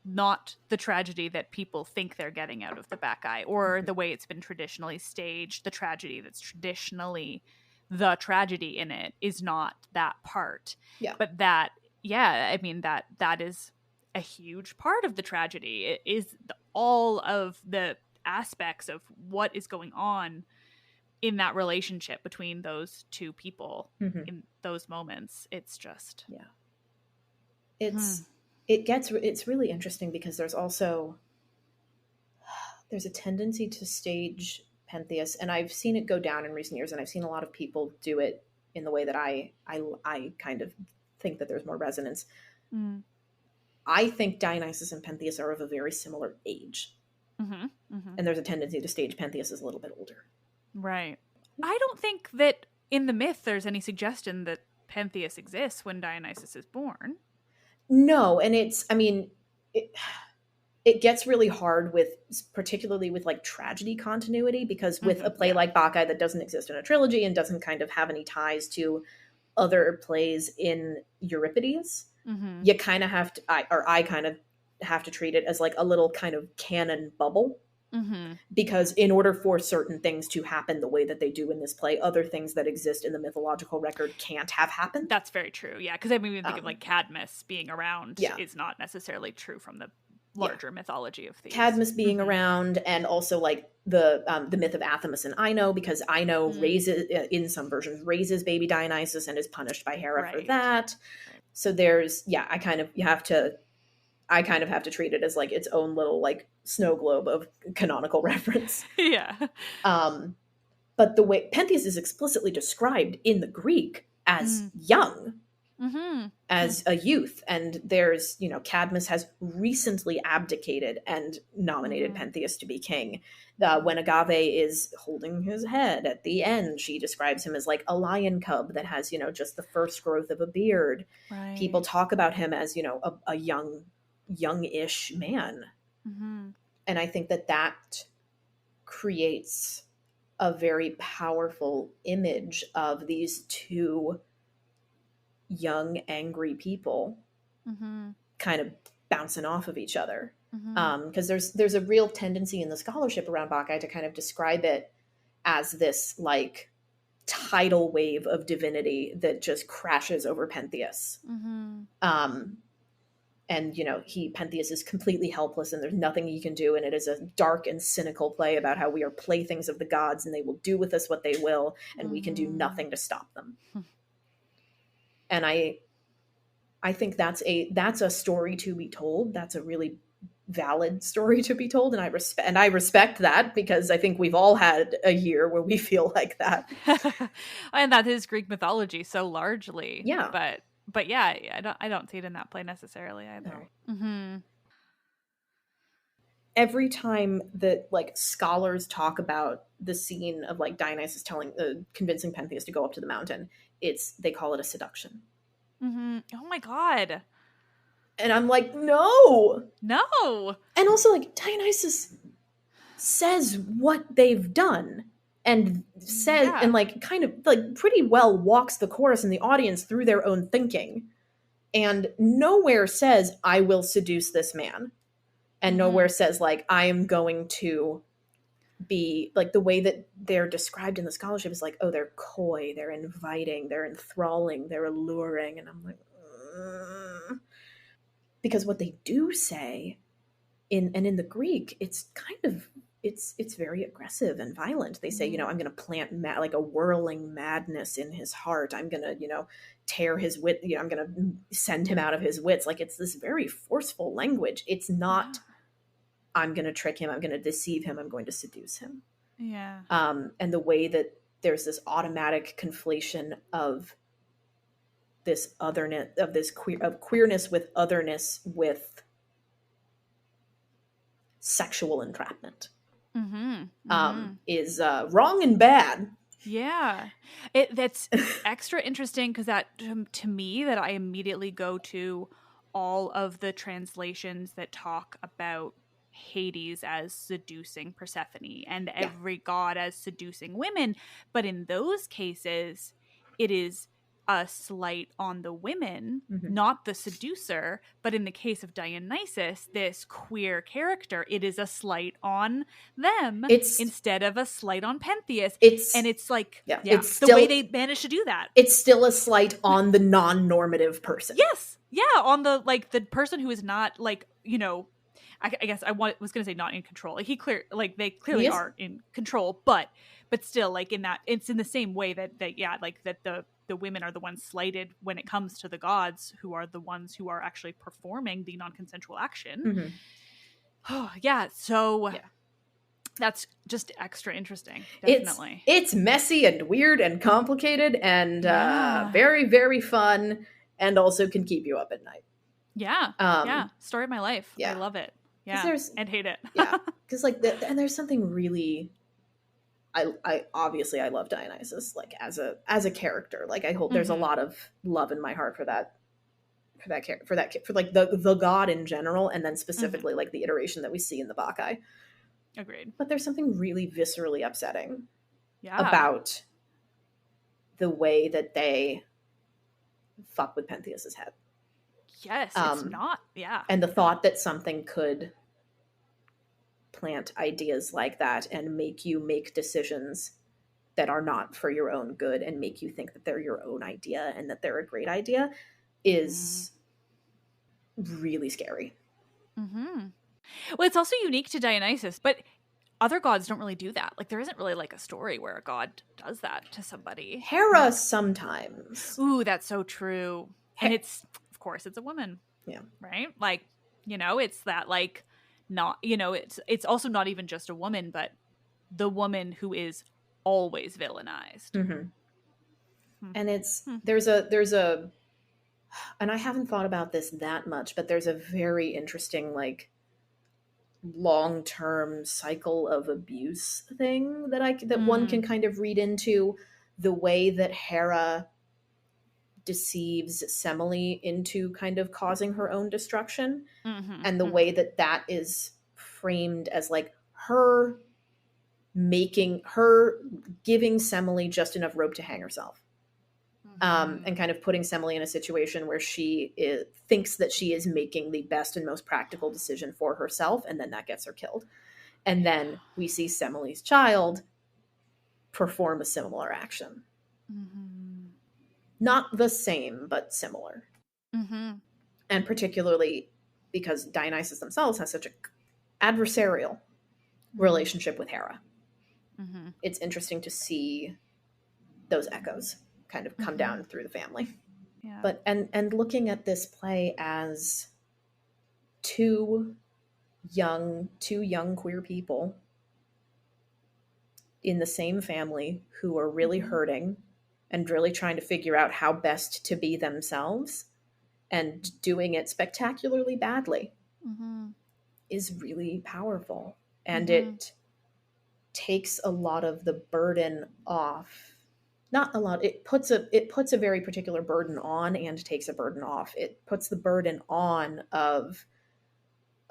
not the tragedy that people think they're getting out of the Bacchae, or the way it's been traditionally staged. The tragedy that's traditionally the tragedy in it is not that part. But that, I mean, that is a huge part of the tragedy. It is all of the aspects of what is going on in that relationship between those two people in those moments. It's just, it's really interesting, because there's a tendency to stage Pentheus, and I've seen it go down in recent years, and I've seen a lot of people do it in the way that I kind of think that there's more resonance. I think Dionysus and Pentheus are of a very similar age. Mm-hmm. Mm-hmm. And there's a tendency to stage Pentheus as a little bit older. Right. I don't think that in the myth there's any suggestion that Pentheus exists when Dionysus is born. No, and it gets really hard particularly with like tragedy continuity, because with a play like Bacchae that doesn't exist in a trilogy and doesn't kind of have any ties to other plays in Euripides, you kind of have to, I kind of have to treat it as like a little kind of canon bubble. Because in order for certain things to happen the way that they do in this play, other things that exist in the mythological record can't have happened. That's very true. Yeah, because I mean, think of like Cadmus being around is not necessarily true from the larger mythology of Thebes. Cadmus being around, and also like the myth of Athamas and Ino, because Ino raises, in some versions, raises baby Dionysus and is punished by Hera for that. Right. So there's, I kind of have to treat it as like its own little like snow globe of canonical reference. Yeah. But the way Pentheus is explicitly described in the Greek as young, as a youth, and there's, Cadmus has recently abdicated and nominated Pentheus to be king. When Agave is holding his head at the end, she describes him as like a lion cub that has, just the first growth of a beard. Right. People talk about him as, a youngish man. And I think that creates a very powerful image of these two young, angry people kind of bouncing off of each other. Because there's a real tendency in the scholarship around Bacchae to kind of describe it as this like tidal wave of divinity that just crashes over Pentheus. And, Pentheus is completely helpless and there's nothing he can do. And it is a dark and cynical play about how we are playthings of the gods and they will do with us what they will. And we can do nothing to stop them. And I think that's a story to be told. That's a really valid story to be told. And I respect that, because I think we've all had a year where we feel like that. And that is Greek mythology so largely. Yeah. But yeah, I don't see it in that play necessarily either. No. Every time that like scholars talk about the scene of like Dionysus convincing Pentheus to go up to the mountain, they call it a seduction. Oh my God. And I'm like, no. And also like Dionysus says what they've done. And says, and like kind of like pretty well walks the chorus and the audience through their own thinking, and nowhere says I will seduce this man, and nowhere says like I am going to be like, the way that they're described in the scholarship is like, oh, they're coy, they're inviting, they're enthralling, they're alluring, and I'm like, because what they do say in the Greek, it's kind of it's very aggressive and violent. They say, I'm going to plant like a whirling madness in his heart. I'm going to, tear his wit. I'm going to send him out of his wits. Like, it's this very forceful language. It's not, I'm going to trick him. I'm going to deceive him. I'm going to seduce him. Yeah. And the way that there's this automatic conflation of this otherness, of queerness with otherness with sexual entrapment. Is wrong and bad. Yeah. That's extra interesting, because that to me, that I immediately go to all of the translations that talk about Hades as seducing Persephone and every god as seducing women. But in those cases, it is a slight on the women, not the seducer. But in the case of Dionysus, this queer character, it is a slight on them instead of a slight on Pentheus. It's like, it's still, the way they managed to do that. It's still a slight on the non-normative person. Yes. Yeah. On the person who is not like, I guess was going to say not in control. Like they clearly are in control, but still, like, in that, it's in the same way that the women are the ones slighted when it comes to the gods, who are the ones who are actually performing the non-consensual action. Oh, yeah. So that's just extra interesting. Definitely. It's messy and weird and complicated and very, very fun, and also can keep you up at night. Yeah. Um, Story of my life. I yeah, love it. because Yeah. And hate it. yeah, because like and there's something really. I obviously I love Dionysus like as a character. Like I hope there's a lot of love in my heart for like the god in general, and then specifically like the iteration that we see in the Bacchae. Agreed. But there's something really viscerally upsetting about the way that they fuck with Pentheus's head. Yes, it's not. Yeah. And the thought that something could plant ideas like that and make you make decisions that are not for your own good and make you think that they're your own idea and that they're a great idea is really scary. Well, it's also unique to Dionysus, but other gods don't really do that. Like there isn't really like a story where a god does that to somebody. Hera sometimes. Ooh, that's so true. And it's, of course, it's a woman. Yeah. Right? Like, it's that like not, it's also not even just a woman, but the woman who is always villainized. And there's a and I haven't thought about this that much, but there's a very interesting like long-term cycle of abuse thing that one can kind of read into the way that Hera deceives Semele into kind of causing her own destruction, and the way that is framed as like her giving Semele just enough rope to hang herself, and kind of putting Semele in a situation where she thinks that she is making the best and most practical decision for herself, and then that gets her killed. And then we see Semele's child perform a similar action. Not the same, but similar. And particularly because Dionysus themselves has such an adversarial relationship with Hera. It's interesting to see those echoes kind of come down through the family. Yeah. But and looking at this play as two young queer people in the same family who are really hurting and really trying to figure out how best to be themselves and doing it spectacularly badly is really powerful. And it takes a lot of the burden off. Not a lot. It puts a very particular burden on and takes a burden off. It puts the burden on of,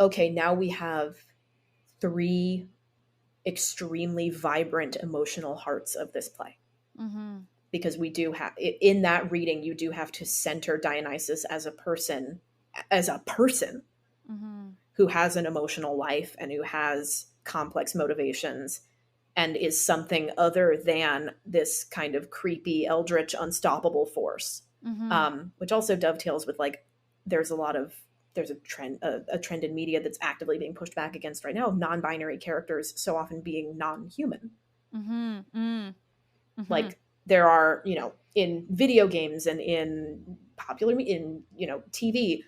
okay, now we have 3 extremely vibrant emotional hearts of this play. Because we do have, in that reading, you do have to center Dionysus as a person who has an emotional life and who has complex motivations and is something other than this kind of creepy, eldritch, unstoppable force. Which also dovetails with like, there's a trend in media that's actively being pushed back against right now of non-binary characters so often being non-human. Like there are, in video games and in TV,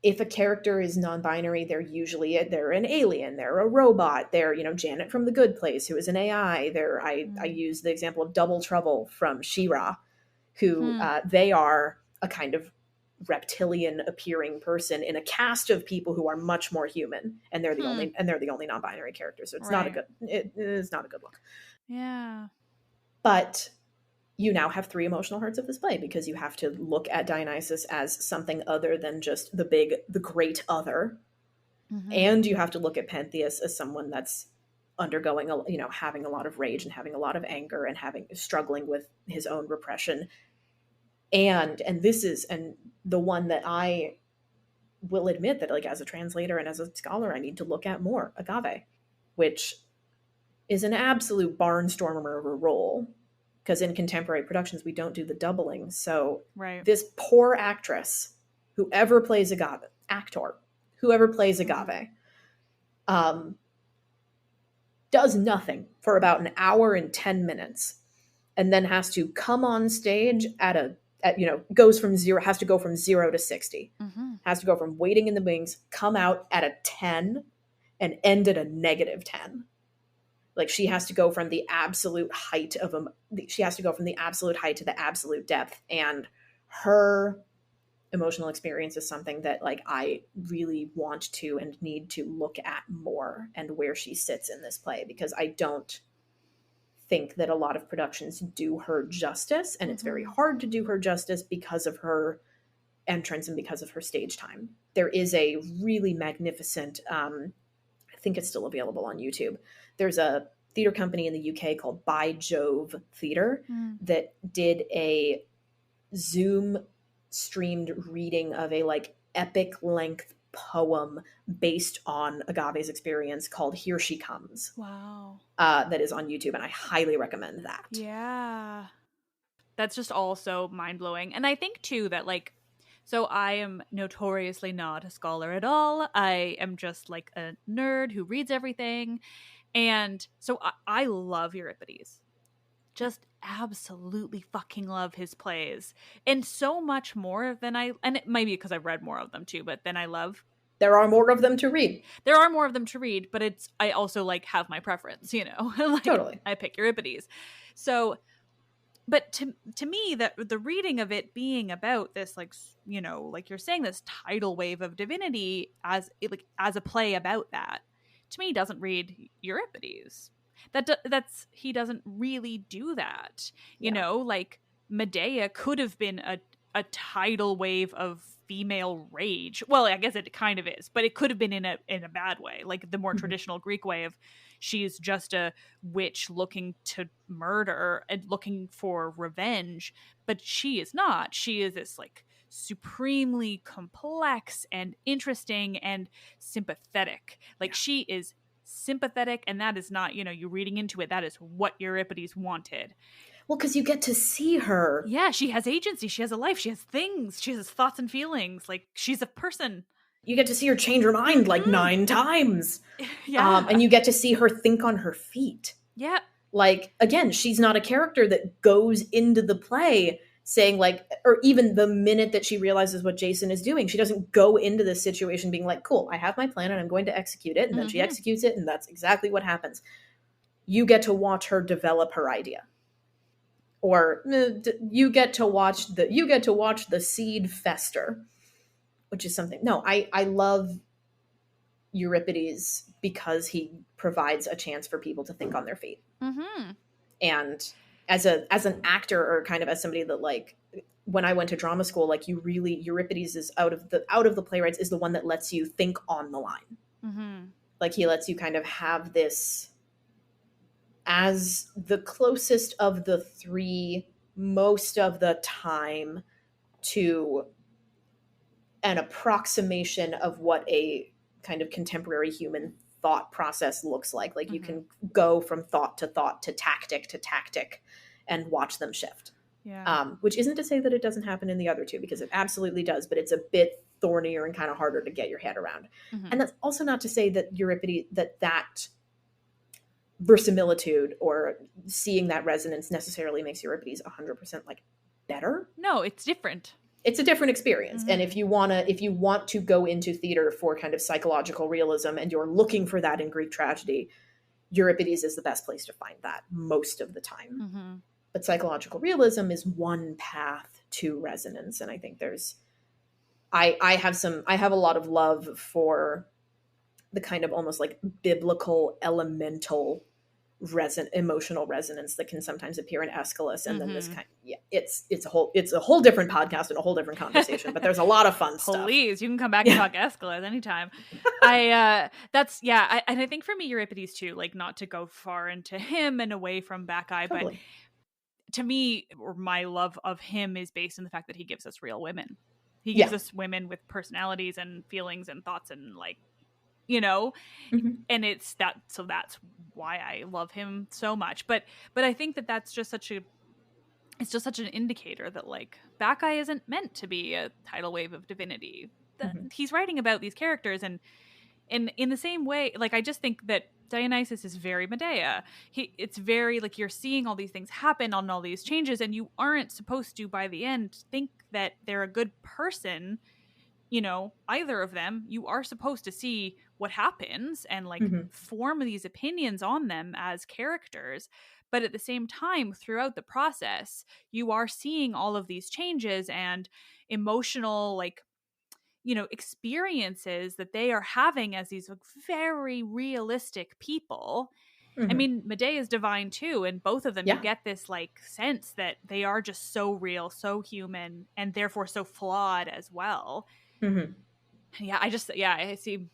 if a character is non-binary, they're an alien, they're a robot, they're, Janet from The Good Place, who is an AI. I use the example of Double Trouble from She-Ra, who they are a kind of reptilian appearing person in a cast of people who are much more human, and they're the only non-binary character. So it's it is not a good look. Yeah. But you now have 3 emotional hearts of this play because you have to look at Dionysus as something other than just the great other. And you have to look at Pentheus as someone that's undergoing, having a lot of rage and having a lot of anger and struggling with his own repression. And this is, and the one that I will admit that like as a translator and as a scholar, I need to look at more, Agave, which is an absolute barnstormer of a role. Because in contemporary productions, we don't do the doubling. So this poor actress, whoever plays Agave, does nothing for about an hour and 10 minutes, and then has to come on stage has to go from 0 to 60. Has to go from waiting in the wings, come out at a 10, and end at a -10. Like she has to go from the absolute height to the absolute depth, and her emotional experience is something that like I really want to and need to look at more, and where she sits in this play, because I don't think that a lot of productions do her justice, and it's very hard to do her justice because of her entrance and because of her stage time. There is a really magnificent, I think it's still available on YouTube. There's a theater company in the UK called By Jove Theater that did a Zoom streamed reading of a like epic length poem based on Agave's experience called Here She Comes. Wow. That is on YouTube, and I highly recommend that. Yeah. That's just all so mind-blowing. And I think too that like, so I am notoriously not a scholar at all. I am just like a nerd who reads everything. And so I love Euripides. Just absolutely fucking love his plays. And so much more than and it might be because I've read more of them too, but then I love. There are more of them to read. There are more of them to read, but I also like have my preference, you know? Like, totally. I pick Euripides. So, but to me, that the reading of it being about this, like, you know, like you're saying, this tidal wave of divinity as a play about that, to me doesn't read Euripides. That's he doesn't really do that. You know, like Medea could have been a tidal wave of female rage. Well, I guess it kind of is, but it could have been in a bad way, like the more traditional Greek way of she's just a witch looking to murder and looking for revenge, but she is not. She is this like supremely complex and interesting and sympathetic. Like she is sympathetic, and that is not, you know, you reading into it, that is what Euripides wanted. Well, because you get to see her. Yeah, she has agency, she has a life, she has things, she has thoughts and feelings, like she's a person. You get to see her change her mind like 9 times. Yeah. And you get to see her think on her feet. Yeah. Like, again, she's not a character that goes into the play saying like, or even the minute that she realizes what Jason is doing, she doesn't go into this situation being like, cool, I have my plan and I'm going to execute it. And then she executes it, and that's exactly what happens. You get to watch her develop her idea. Or you get to watch the seed fester, which is something. No, I love Euripides because he provides a chance for people to think on their feet. And as an actor, or kind of as somebody that like, when I went to drama school, like Euripides is out of the playwrights is the one that lets you think on the line. Like he lets you kind of have this as the closest of the three most of the time to an approximation of what a kind of contemporary human thought process looks like. Like you can go from thought to tactic and watch them shift. Yeah. Which isn't to say that it doesn't happen in the other two, because it absolutely does, but it's a bit thornier and kind of harder to get your head around. And that's also not to say that Euripides, that verisimilitude or seeing that resonance necessarily makes Euripides 100% like better. No, it's different. It's a different experience. And if you want to go into theater for kind of psychological realism and you're looking for that in Greek tragedy, Euripides is the best place to find that most of the time. But psychological realism is one path to resonance. And I think I have a lot of love for the kind of almost like biblical elemental emotional resonance that can sometimes appear in Aeschylus, and then this kind it's a whole different podcast and a whole different conversation, but there's a lot of fun stuff. Please, you can come back and talk Aeschylus anytime. And I think for me Euripides too, like not to go far into him and away from Bacchae, but to me, or my love of him is based on the fact that he gives us real women. He gives us women with personalities and feelings and thoughts and like, you know, and it's that, so that's why I love him so much. But I think that that's just such an indicator that like Bacchae isn't meant to be a tidal wave of divinity. He's writing about these characters, and in the same way, like I just think that Dionysus is very Medea. It's very like you're seeing all these things happen on all these changes, and you aren't supposed to by the end think that they're a good person, you know, either of them. You are supposed to see what happens and like form these opinions on them as characters. But at the same time, throughout the process, you are seeing all of these changes and emotional, like, experiences that they are having as these very realistic people. I mean, Medea is divine too, and both of them, you get this like sense that they are just so real, so human, and therefore so flawed as well. Yeah, I see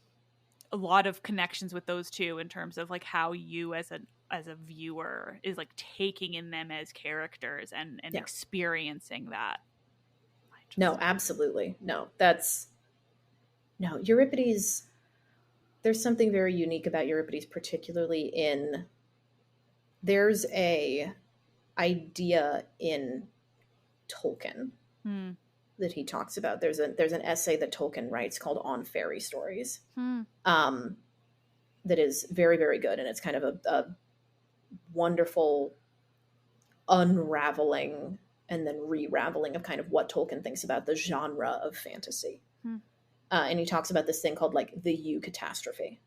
a lot of connections with those two in terms of like how you as a viewer is like taking in them as characters and experiencing that. No, absolutely. No, Euripides, there's something very unique about Euripides, particularly in, there's a idea in Tolkien that he talks about. There's an essay that Tolkien writes called On Fairy Stories, that is very, very good. And it's kind of a wonderful unraveling and then re-raveling of kind of what Tolkien thinks about the genre of fantasy. And he talks about this thing called like the eucatastrophe,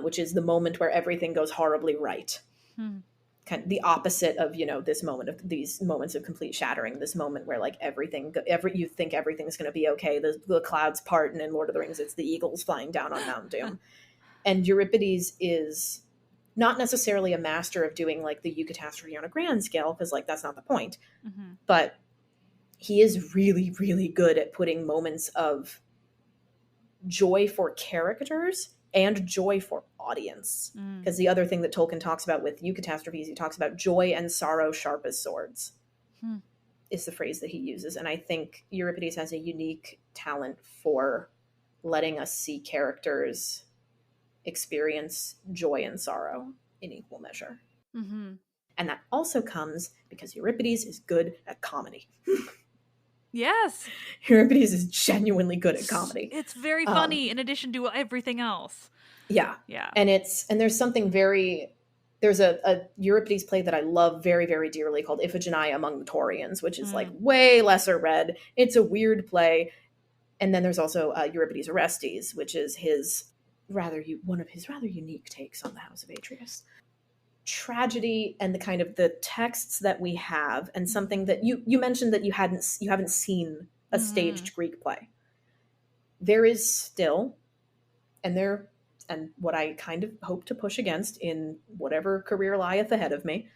which is the moment where everything goes horribly right. Kind of the opposite of, this moment of these moments of complete shattering, this moment where like you think everything's going to be okay. The clouds part, and in Lord of the Rings, it's the eagles flying down on Mount Doom. And Euripides is not necessarily a master of doing like the eucatastrophe on a grand scale, because like that's not the point. But he is really, really good at putting moments of joy for characters and joy for audience. Because the other thing that Tolkien talks about with eucatastrophes, he talks about joy and sorrow sharp as swords, is the phrase that he uses. And I think Euripides has a unique talent for letting us see characters experience joy and sorrow in equal measure. And that also comes because Euripides is good at comedy. Yes. Euripides is genuinely good at comedy. It's very funny in addition to everything else. Yeah. And there's something there's a Euripides play that I love very, very dearly called Iphigenia Among the Taurians, which is like way lesser read. It's a weird play. And then there's also Euripides Orestes, which is one of his rather unique takes on the House of Atreus. Tragedy and the kind of the texts that we have, and something that you mentioned that you haven't seen a staged Greek play. There is still, and what I kind of hope to push against in whatever career lieth ahead of me,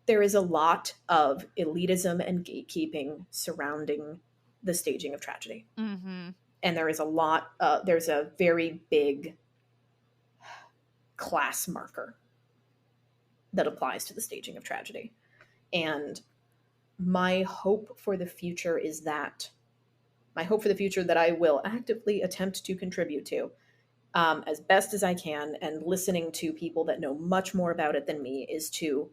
there is a lot of elitism and gatekeeping surrounding the staging of tragedy. And there is there's a very big class marker that applies to the staging of tragedy. And my hope for the future that I will actively attempt to contribute to, as best as I can, and listening to people that know much more about it than me, is to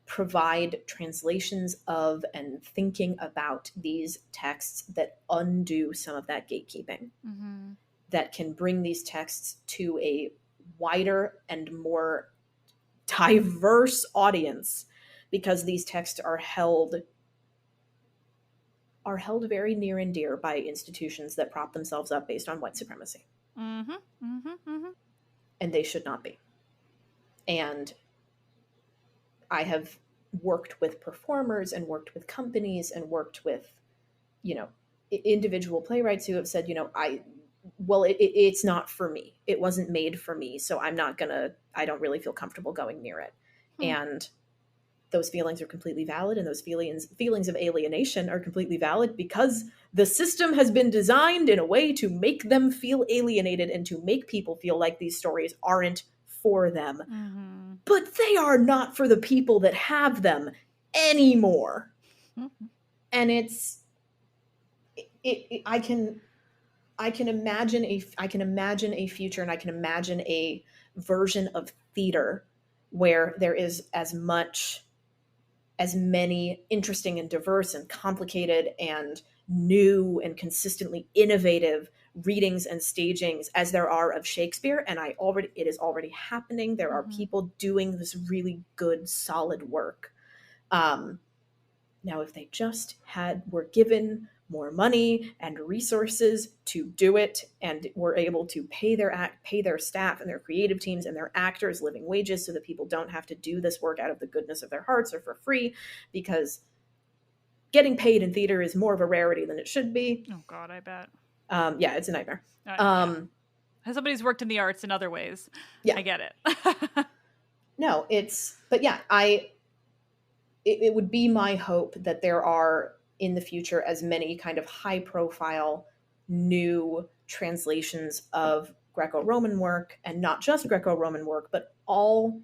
provide translations of and thinking about these texts that undo some of that gatekeeping, that can bring these texts to a wider and more diverse audience, because these texts are held very near and dear by institutions that prop themselves up based on white supremacy. And they should not be. And I have worked with performers and worked with companies and worked with, individual playwrights who have said, it's not for me. It wasn't made for me. So I don't really feel comfortable going near it. And those feelings are completely valid. And those feelings of alienation are completely valid, because the system has been designed in a way to make them feel alienated and to make people feel like these stories aren't for them. But they are not for the people that have them anymore. And I can imagine a future, and I can imagine a version of theater where there is as many interesting and diverse and complicated and new and consistently innovative readings and stagings as there are of Shakespeare. And it is already happening. There are people doing this really good, solid work. Now, if they just were given more money and resources to do it, and were able to pay their staff and their creative teams and their actors living wages so that people don't have to do this work out of the goodness of their hearts or for free, because getting paid in theater is more of a rarity than it should be. Oh God, I bet. Yeah, it's a nightmare. Yeah. As somebody who's worked in the arts in other ways, yeah. I get it. No, but yeah, it would be my hope that there are in the future as many kind of high profile new translations of Greco-Roman work, and not just Greco-Roman work, but all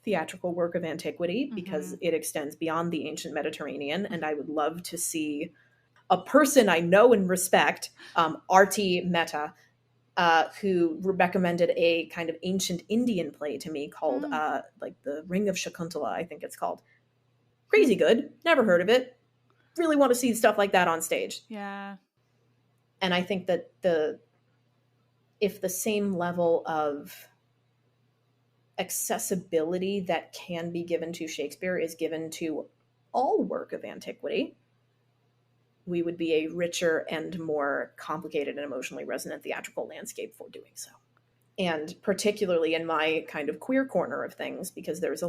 theatrical work of antiquity, because it extends beyond the ancient Mediterranean. And I would love to see a person I know and respect, Arti Mehta, who recommended a kind of ancient Indian play to me called like The Ring of Shakuntala, I think it's called. Crazy good. Never heard of it. Really want to see stuff like that on stage. Yeah. And I think that if the same level of accessibility that can be given to Shakespeare is given to all work of antiquity, we would be a richer and more complicated and emotionally resonant theatrical landscape for doing so. And particularly in my kind of queer corner of things, because there's a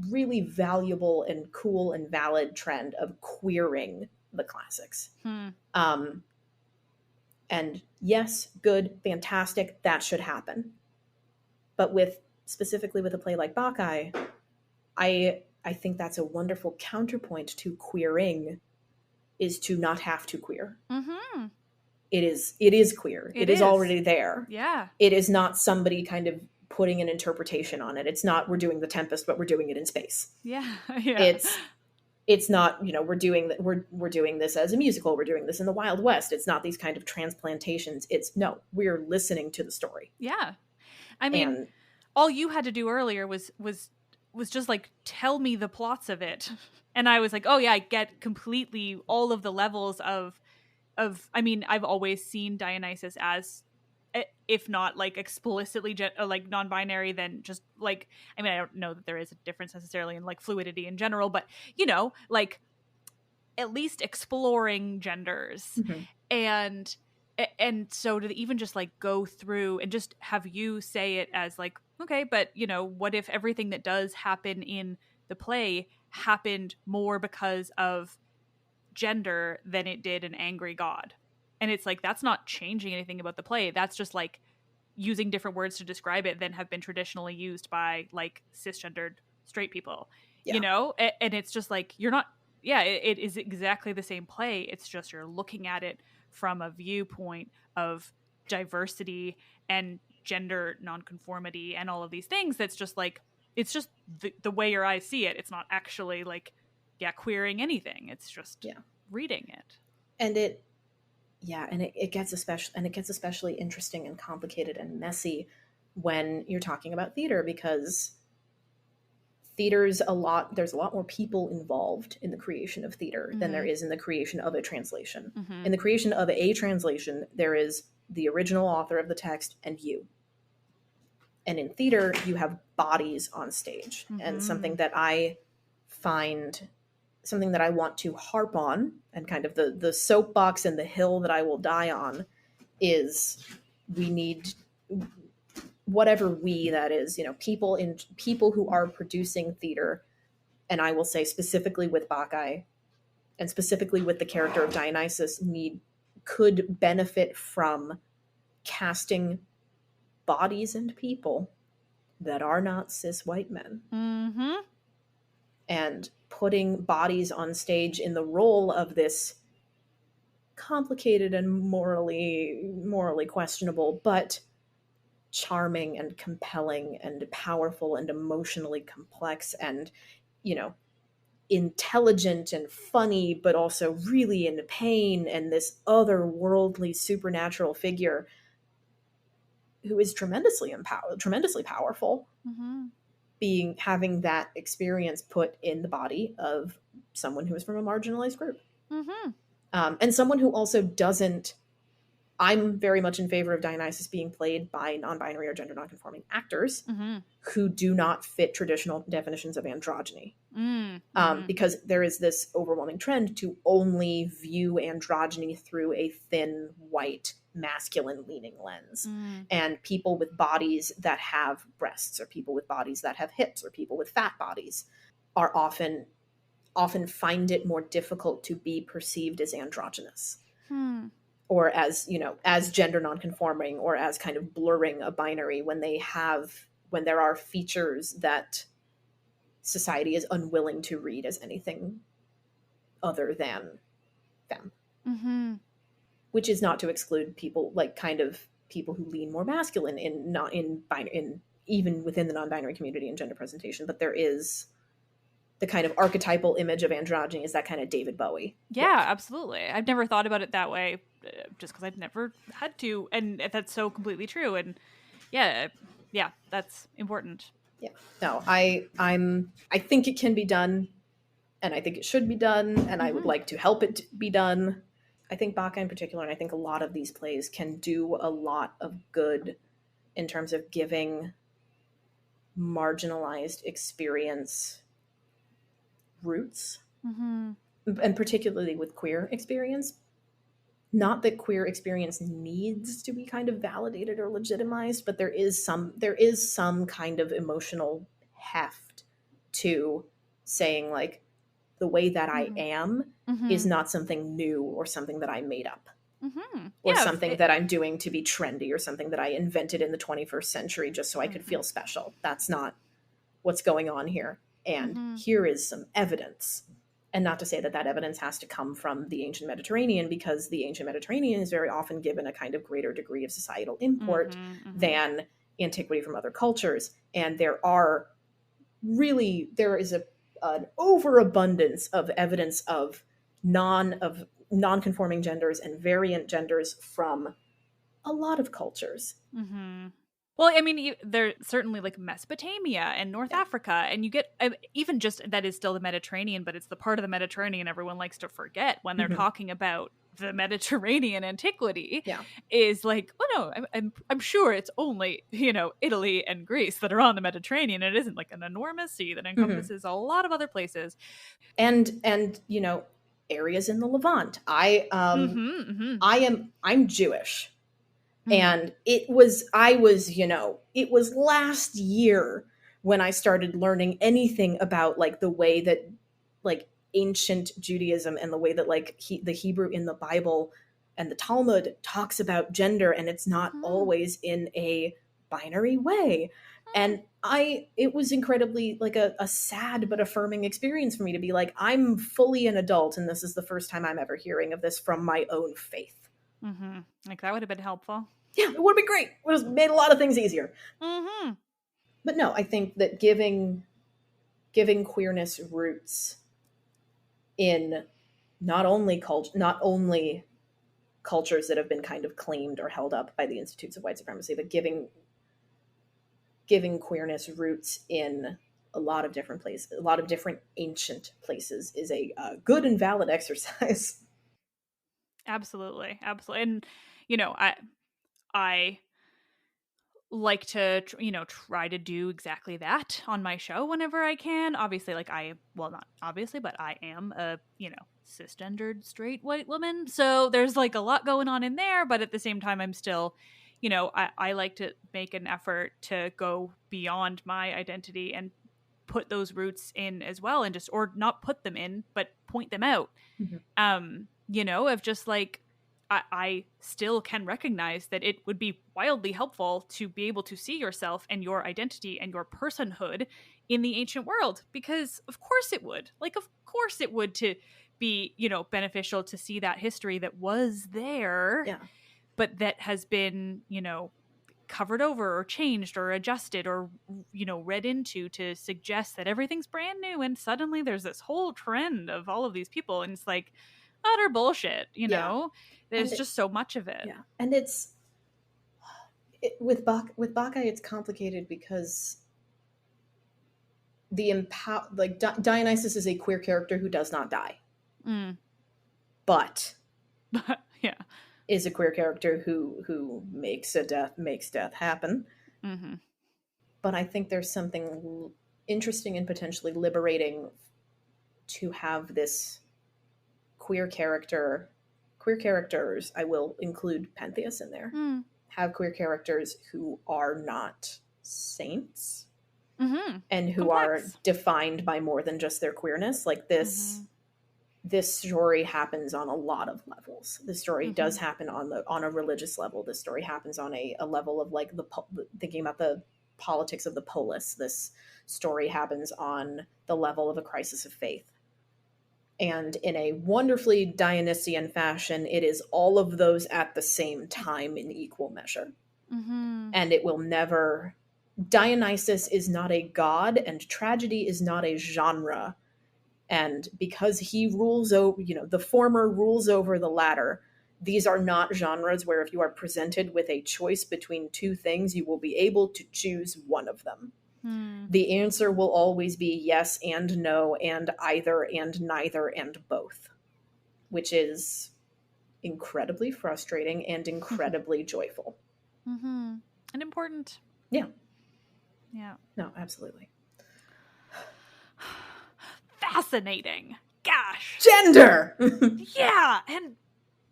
really valuable and cool and valid trend of queering the classics. And yes, good, fantastic, that should happen. But specifically with a play like Bacchae, I think that's a wonderful counterpoint to queering, is to not have to queer. Mm-hmm. It is queer. It is already there. Yeah. It is not somebody kind of putting an interpretation on it. It's not, we're doing The Tempest, but we're doing it in space. Yeah. Yeah. It's not, we're doing this as a musical. We're doing this in the Wild West. It's not these kind of transplantations. No, we're listening to the story. Yeah. I mean, all you had to do earlier was just like, tell me the plots of it. And I was like, oh yeah, I get completely all of the levels of, I mean, I've always seen Dionysus as, if not like explicitly like non-binary, then just like, I mean, I don't know that there is a difference necessarily in like fluidity in general, but like at least exploring genders. Mm-hmm. And so to even just like go through and just have you say it as like, okay, but what if everything that does happen in the play happened more because of gender than it did an angry god? And it's like, that's not changing anything about the play. That's just like using different words to describe it than have been traditionally used by like cisgendered straight people, and it's just like, you're not, it is exactly the same play. It's just, you're looking at it from a viewpoint of diversity and gender nonconformity and all of these things. That's just like, it's just the way your eyes see it. It's not actually like, queering anything. It's just reading it. And it gets especially interesting and complicated and messy when you're talking about theater, because there's a lot more people involved in the creation of theater mm-hmm. than there is in the creation of a translation. Mm-hmm. In the creation of a translation, there is the original author of the text and you. And in theater, you have bodies on stage. Mm-hmm. And something that I want to harp on, and kind of the soapbox and the hill that I will die on, is we need, whatever that is, people who are producing theater, and I will say specifically with Bacchae and specifically with the character of Dionysus, could benefit from casting bodies and people that are not cis white men. Mm-hmm. And putting bodies on stage in the role of this complicated and morally questionable, but charming and compelling and powerful and emotionally complex and, intelligent and funny, but also really in pain, and this otherworldly supernatural figure who is tremendously powerful. Mm-hmm. Having that experience put in the body of someone who is from a marginalized group. Mm-hmm. And someone who also doesn't I'm very much in favor of Dionysus being played by non-binary or gender non-conforming actors who do not fit traditional definitions of androgyny. Because there is this overwhelming trend to only view androgyny through a thin, white, masculine-leaning lens. And people with bodies that have breasts, or people with bodies that have hips, or people with fat bodies are often find it more difficult to be perceived as androgynous. Or as, as gender nonconforming, or as kind of blurring a binary when there are features that society is unwilling to read as anything other than femme. Which is not to exclude people, like kind of people who lean more masculine in even within the non-binary community and gender presentation, but there is the kind of archetypal image of androgyny is that kind of David Bowie. Yeah, look. Absolutely. I've never thought about it that way, just because I've never had to, and that's so completely true. And yeah, that's important. Yeah, no, I think it can be done, and I think it should be done, and I would like to help it be done. I think Bacchae in particular, and I think a lot of these plays can do a lot of good in terms of giving marginalized experience roots, and particularly with queer experience. Not that queer experience needs to be kind of validated or legitimized, but there is some kind of emotional heft to saying, like, the way that I am is not something new or something that I made up. Or something that I'm doing to be trendy, or something that I invented in the 21st century just so I could feel special. That's not what's going on here. And here is some evidence. And not to say that evidence has to come from the ancient Mediterranean, because the ancient Mediterranean is very often given a kind of greater degree of societal import than antiquity from other cultures. And there is an overabundance of evidence of non-conforming genders and variant genders from a lot of cultures. Well, I mean, there's certainly like Mesopotamia and North Africa, and you get even just that is still the Mediterranean, but it's the part of the Mediterranean everyone likes to forget when they're talking about the Mediterranean antiquity. Is like, oh no, I'm sure it's only Italy and Greece that are on the Mediterranean. It isn't like an enormous sea that encompasses a lot of other places, and areas in the Levant. I'm Jewish. And it was last year when I started learning anything about like the way that like ancient Judaism and the way that like the Hebrew in the Bible and the Talmud talks about gender, and it's not always in a binary way. And it was incredibly like a sad but affirming experience for me to be like, I'm fully an adult, and this is the first time I'm ever hearing of this from my own faith. Like that would have been helpful. Yeah, it would have been great. It would have made a lot of things easier. But no, I think that giving queerness roots in not only cultures that have been kind of claimed or held up by the institutes of white supremacy, but giving queerness roots in a lot of different places, a lot of different ancient places, is a good and valid exercise. Absolutely. And I like to try to do exactly that on my show whenever I can. Obviously, like not obviously, but I am a cisgendered straight white woman, so there's like a lot going on in there, but at the same time I'm still I like to make an effort to go beyond my identity and put those roots in as well, and or not put them in but point them out. Of just like I still can recognize that it would be wildly helpful to be able to see yourself and your identity and your personhood in the ancient world, because of course it would. Like, of course it would, to be, beneficial to see that history that was there, but that has been, covered over or changed or adjusted or, read into to suggest that everything's brand new. And suddenly there's this whole trend of all of these people. And it's like utter bullshit, There's just so much of it. Yeah. And with Bacchae, it's complicated because Dionysus is a queer character who does not die. But is a queer character who makes death happen. Mm-hmm. But I think there's something interesting and potentially liberating to have this queer characters, I will include Pentheus in there, have queer characters who are not saints, and who are defined by more than just their queerness. Like this story happens on a lot of levels. This story does happen on a religious level. This story happens on a level of like thinking about the politics of the polis. This story happens on the level of a crisis of faith. And in a wonderfully Dionysian fashion, it is all of those at the same time in equal measure. And it will never... Dionysus is not a god, and tragedy is not a genre. And because he rules over, the former rules over the latter, these are not genres where if you are presented with a choice between two things, you will be able to choose one of them. The answer will always be yes and no and either and neither and both, which is incredibly frustrating and incredibly joyful. And important. Yeah. Yeah. No, absolutely. Fascinating. Gosh. Gender! Yeah, and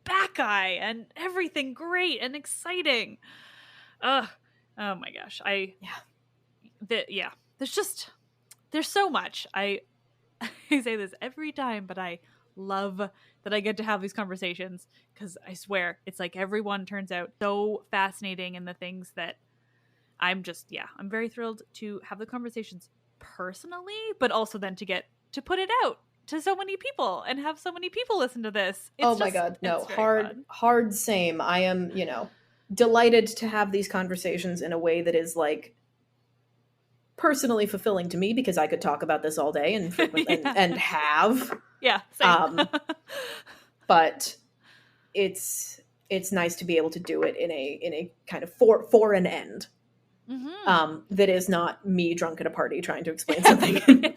Bacchae and everything great and exciting. Oh my gosh. There's so much. I say this every time, but I love that I get to have these conversations, because I swear it's like everyone turns out so fascinating in the things that I'm very thrilled to have the conversations personally, but also then to get to put it out to so many people and have so many people listen to this. My God. No, hard same. I am, delighted to have these conversations in a way that is like personally fulfilling to me, because I could talk about this all day and and have. Yeah. Same. But it's nice to be able to do it in a kind of for an end. That is not me drunk at a party trying to explain something.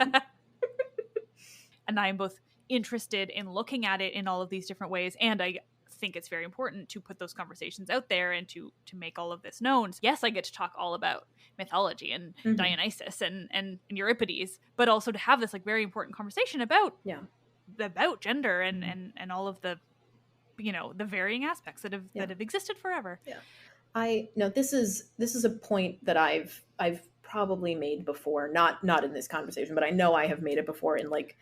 And I'm both interested in looking at it in all of these different ways, and I think it's very important to put those conversations out there and to make all of this known. Yes, I get to talk all about mythology and Dionysus and Euripides, but also to have this like very important conversation about gender and all of the the varying aspects that have existed forever. This is a point that I've probably made before, not in this conversation, but I know I have made it before in like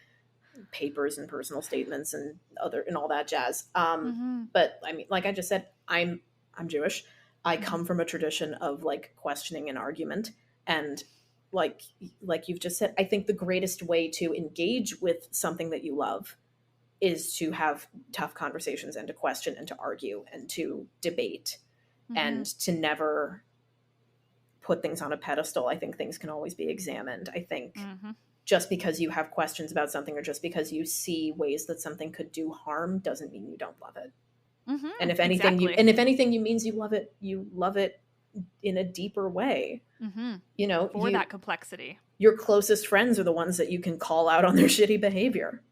papers and personal statements and all that jazz. But I mean, like I just said, I'm Jewish. I come from a tradition of like questioning and argument, and like you've just said, I think the greatest way to engage with something that you love is to have tough conversations and to question and to argue and to debate and to never put things on a pedestal. I think things can always be examined. I think just because you have questions about something or just because you see ways that something could do harm doesn't mean you don't love it. And if anything, means you love it in a deeper way. For that complexity. Your closest friends are the ones that you can call out on their shitty behavior.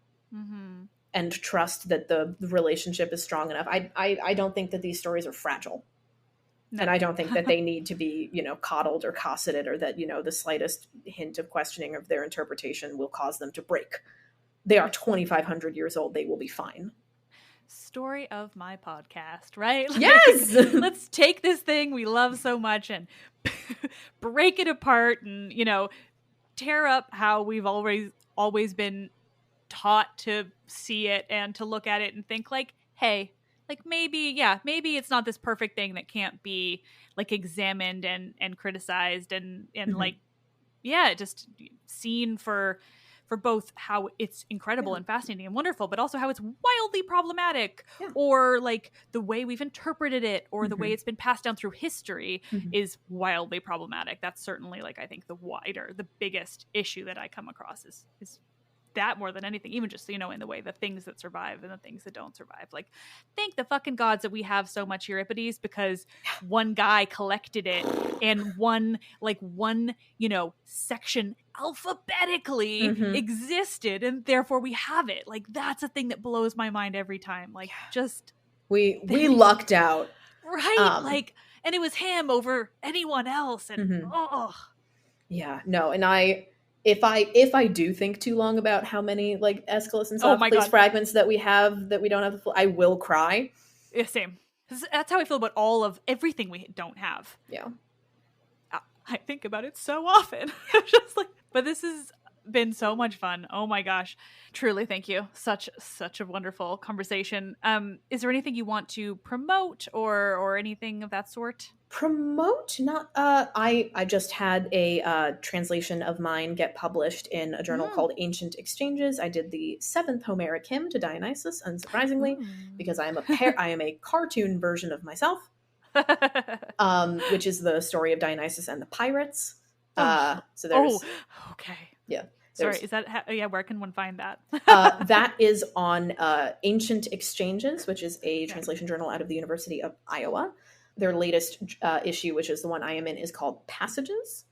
And trust that the relationship is strong enough. I don't think that these stories are fragile. No. And I don't think that they need to be, coddled or cosseted, or that, the slightest hint of questioning of their interpretation will cause them to break. They are 2,500 years old. They will be fine. Story of my podcast, right? Yes! Let's take this thing we love so much and break it apart and, tear up how we've always been taught to see it and to look at it and think like, hey, like maybe it's not this perfect thing that can't be like examined and criticized and like, just seen for both how it's incredible and fascinating and wonderful, but also how it's wildly problematic or like the way we've interpreted it or the way it's been passed down through history is wildly problematic. That's certainly like, I think the biggest issue that I come across is that more than anything, even just, in the way the things that survive and the things that don't survive. Like, thank the fucking gods that we have so much Euripides, because one guy collected it and one section alphabetically existed, and therefore we have it. Like, that's a thing that blows my mind every time. Like, just We lucked out. Right? Like, and it was him over anyone else. And yeah, no. And if I do think too long about how many like Aeschylus and Sophocles fragments that we have that we don't have, I will cry. Yeah, same. That's how I feel about everything we don't have. Yeah. I think about it so often. Just like, but this has been so much fun. Oh my gosh. Truly, thank you. Such a wonderful conversation. Is there anything you want to promote or anything of that sort? Promote? Not I just had a translation of mine get published in a journal called Ancient Exchanges. I did the 7th Homeric hymn to Dionysus, unsurprisingly, because I am a cartoon version of myself. Which is the story of Dionysus and the pirates. So there's okay. Yeah. Sorry, is that where can one find that? That is on Ancient Exchanges, which is a translation journal out of the University of Iowa. Their latest issue, which is the one I am in, is called Passages.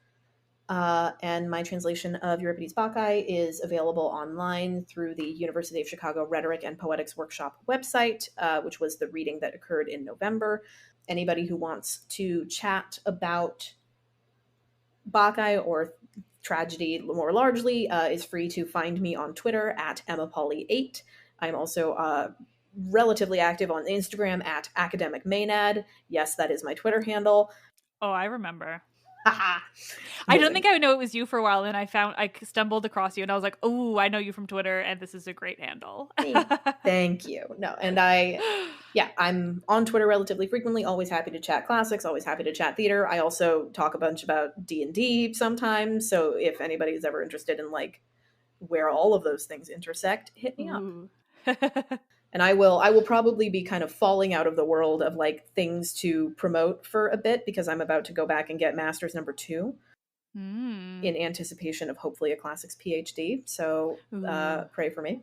And my translation of Euripides Bacchae is available online through the University of Chicago Rhetoric and Poetics Workshop website, which was the reading that occurred in November. Anybody who wants to chat about Bacchae or tragedy more largely is free to find me on Twitter at Emma Pauly 8. I'm also relatively active on Instagram at Academic Maynad. Yes, that is my Twitter handle. Oh, I remember. I don't think I know it was you for a while, and I stumbled across you, and I was like, "Oh, I know you from Twitter, and this is a great handle." Thank you. No, and I'm on Twitter relatively frequently. Always happy to chat classics. Always happy to chat theater. I also talk a bunch about D&D sometimes. So if anybody's ever interested in like where all of those things intersect, hit me up. And I will probably be kind of falling out of the world of like things to promote for a bit because I'm about to go back and get Master's number 2 in anticipation of hopefully a classics PhD. So pray for me.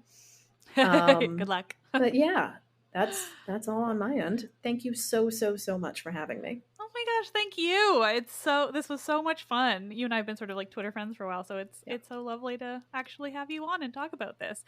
Good luck. But yeah, that's all on my end. Thank you so much for having me. Oh my gosh, thank you. This was so much fun. You and I have been sort of like Twitter friends for a while, so it's so lovely to actually have you on and talk about this.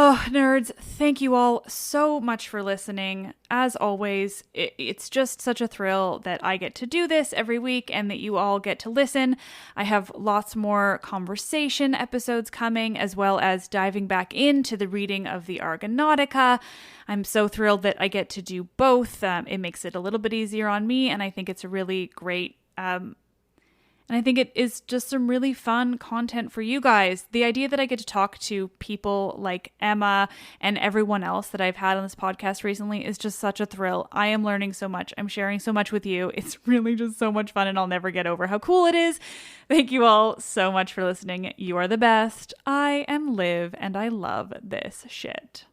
Oh, nerds, thank you all so much for listening. As always, it's just such a thrill that I get to do this every week and that you all get to listen. I have lots more conversation episodes coming, as well as diving back into the reading of the Argonautica. I'm so thrilled that I get to do both. It makes it a little bit easier on me, and I think it's a really great and I think it is just some really fun content for you guys. The idea that I get to talk to people like Emma and everyone else that I've had on this podcast recently is just such a thrill. I am learning so much. I'm sharing so much with you. It's really just so much fun, and I'll never get over how cool it is. Thank you all so much for listening. You are the best. I am Liv, and I love this shit.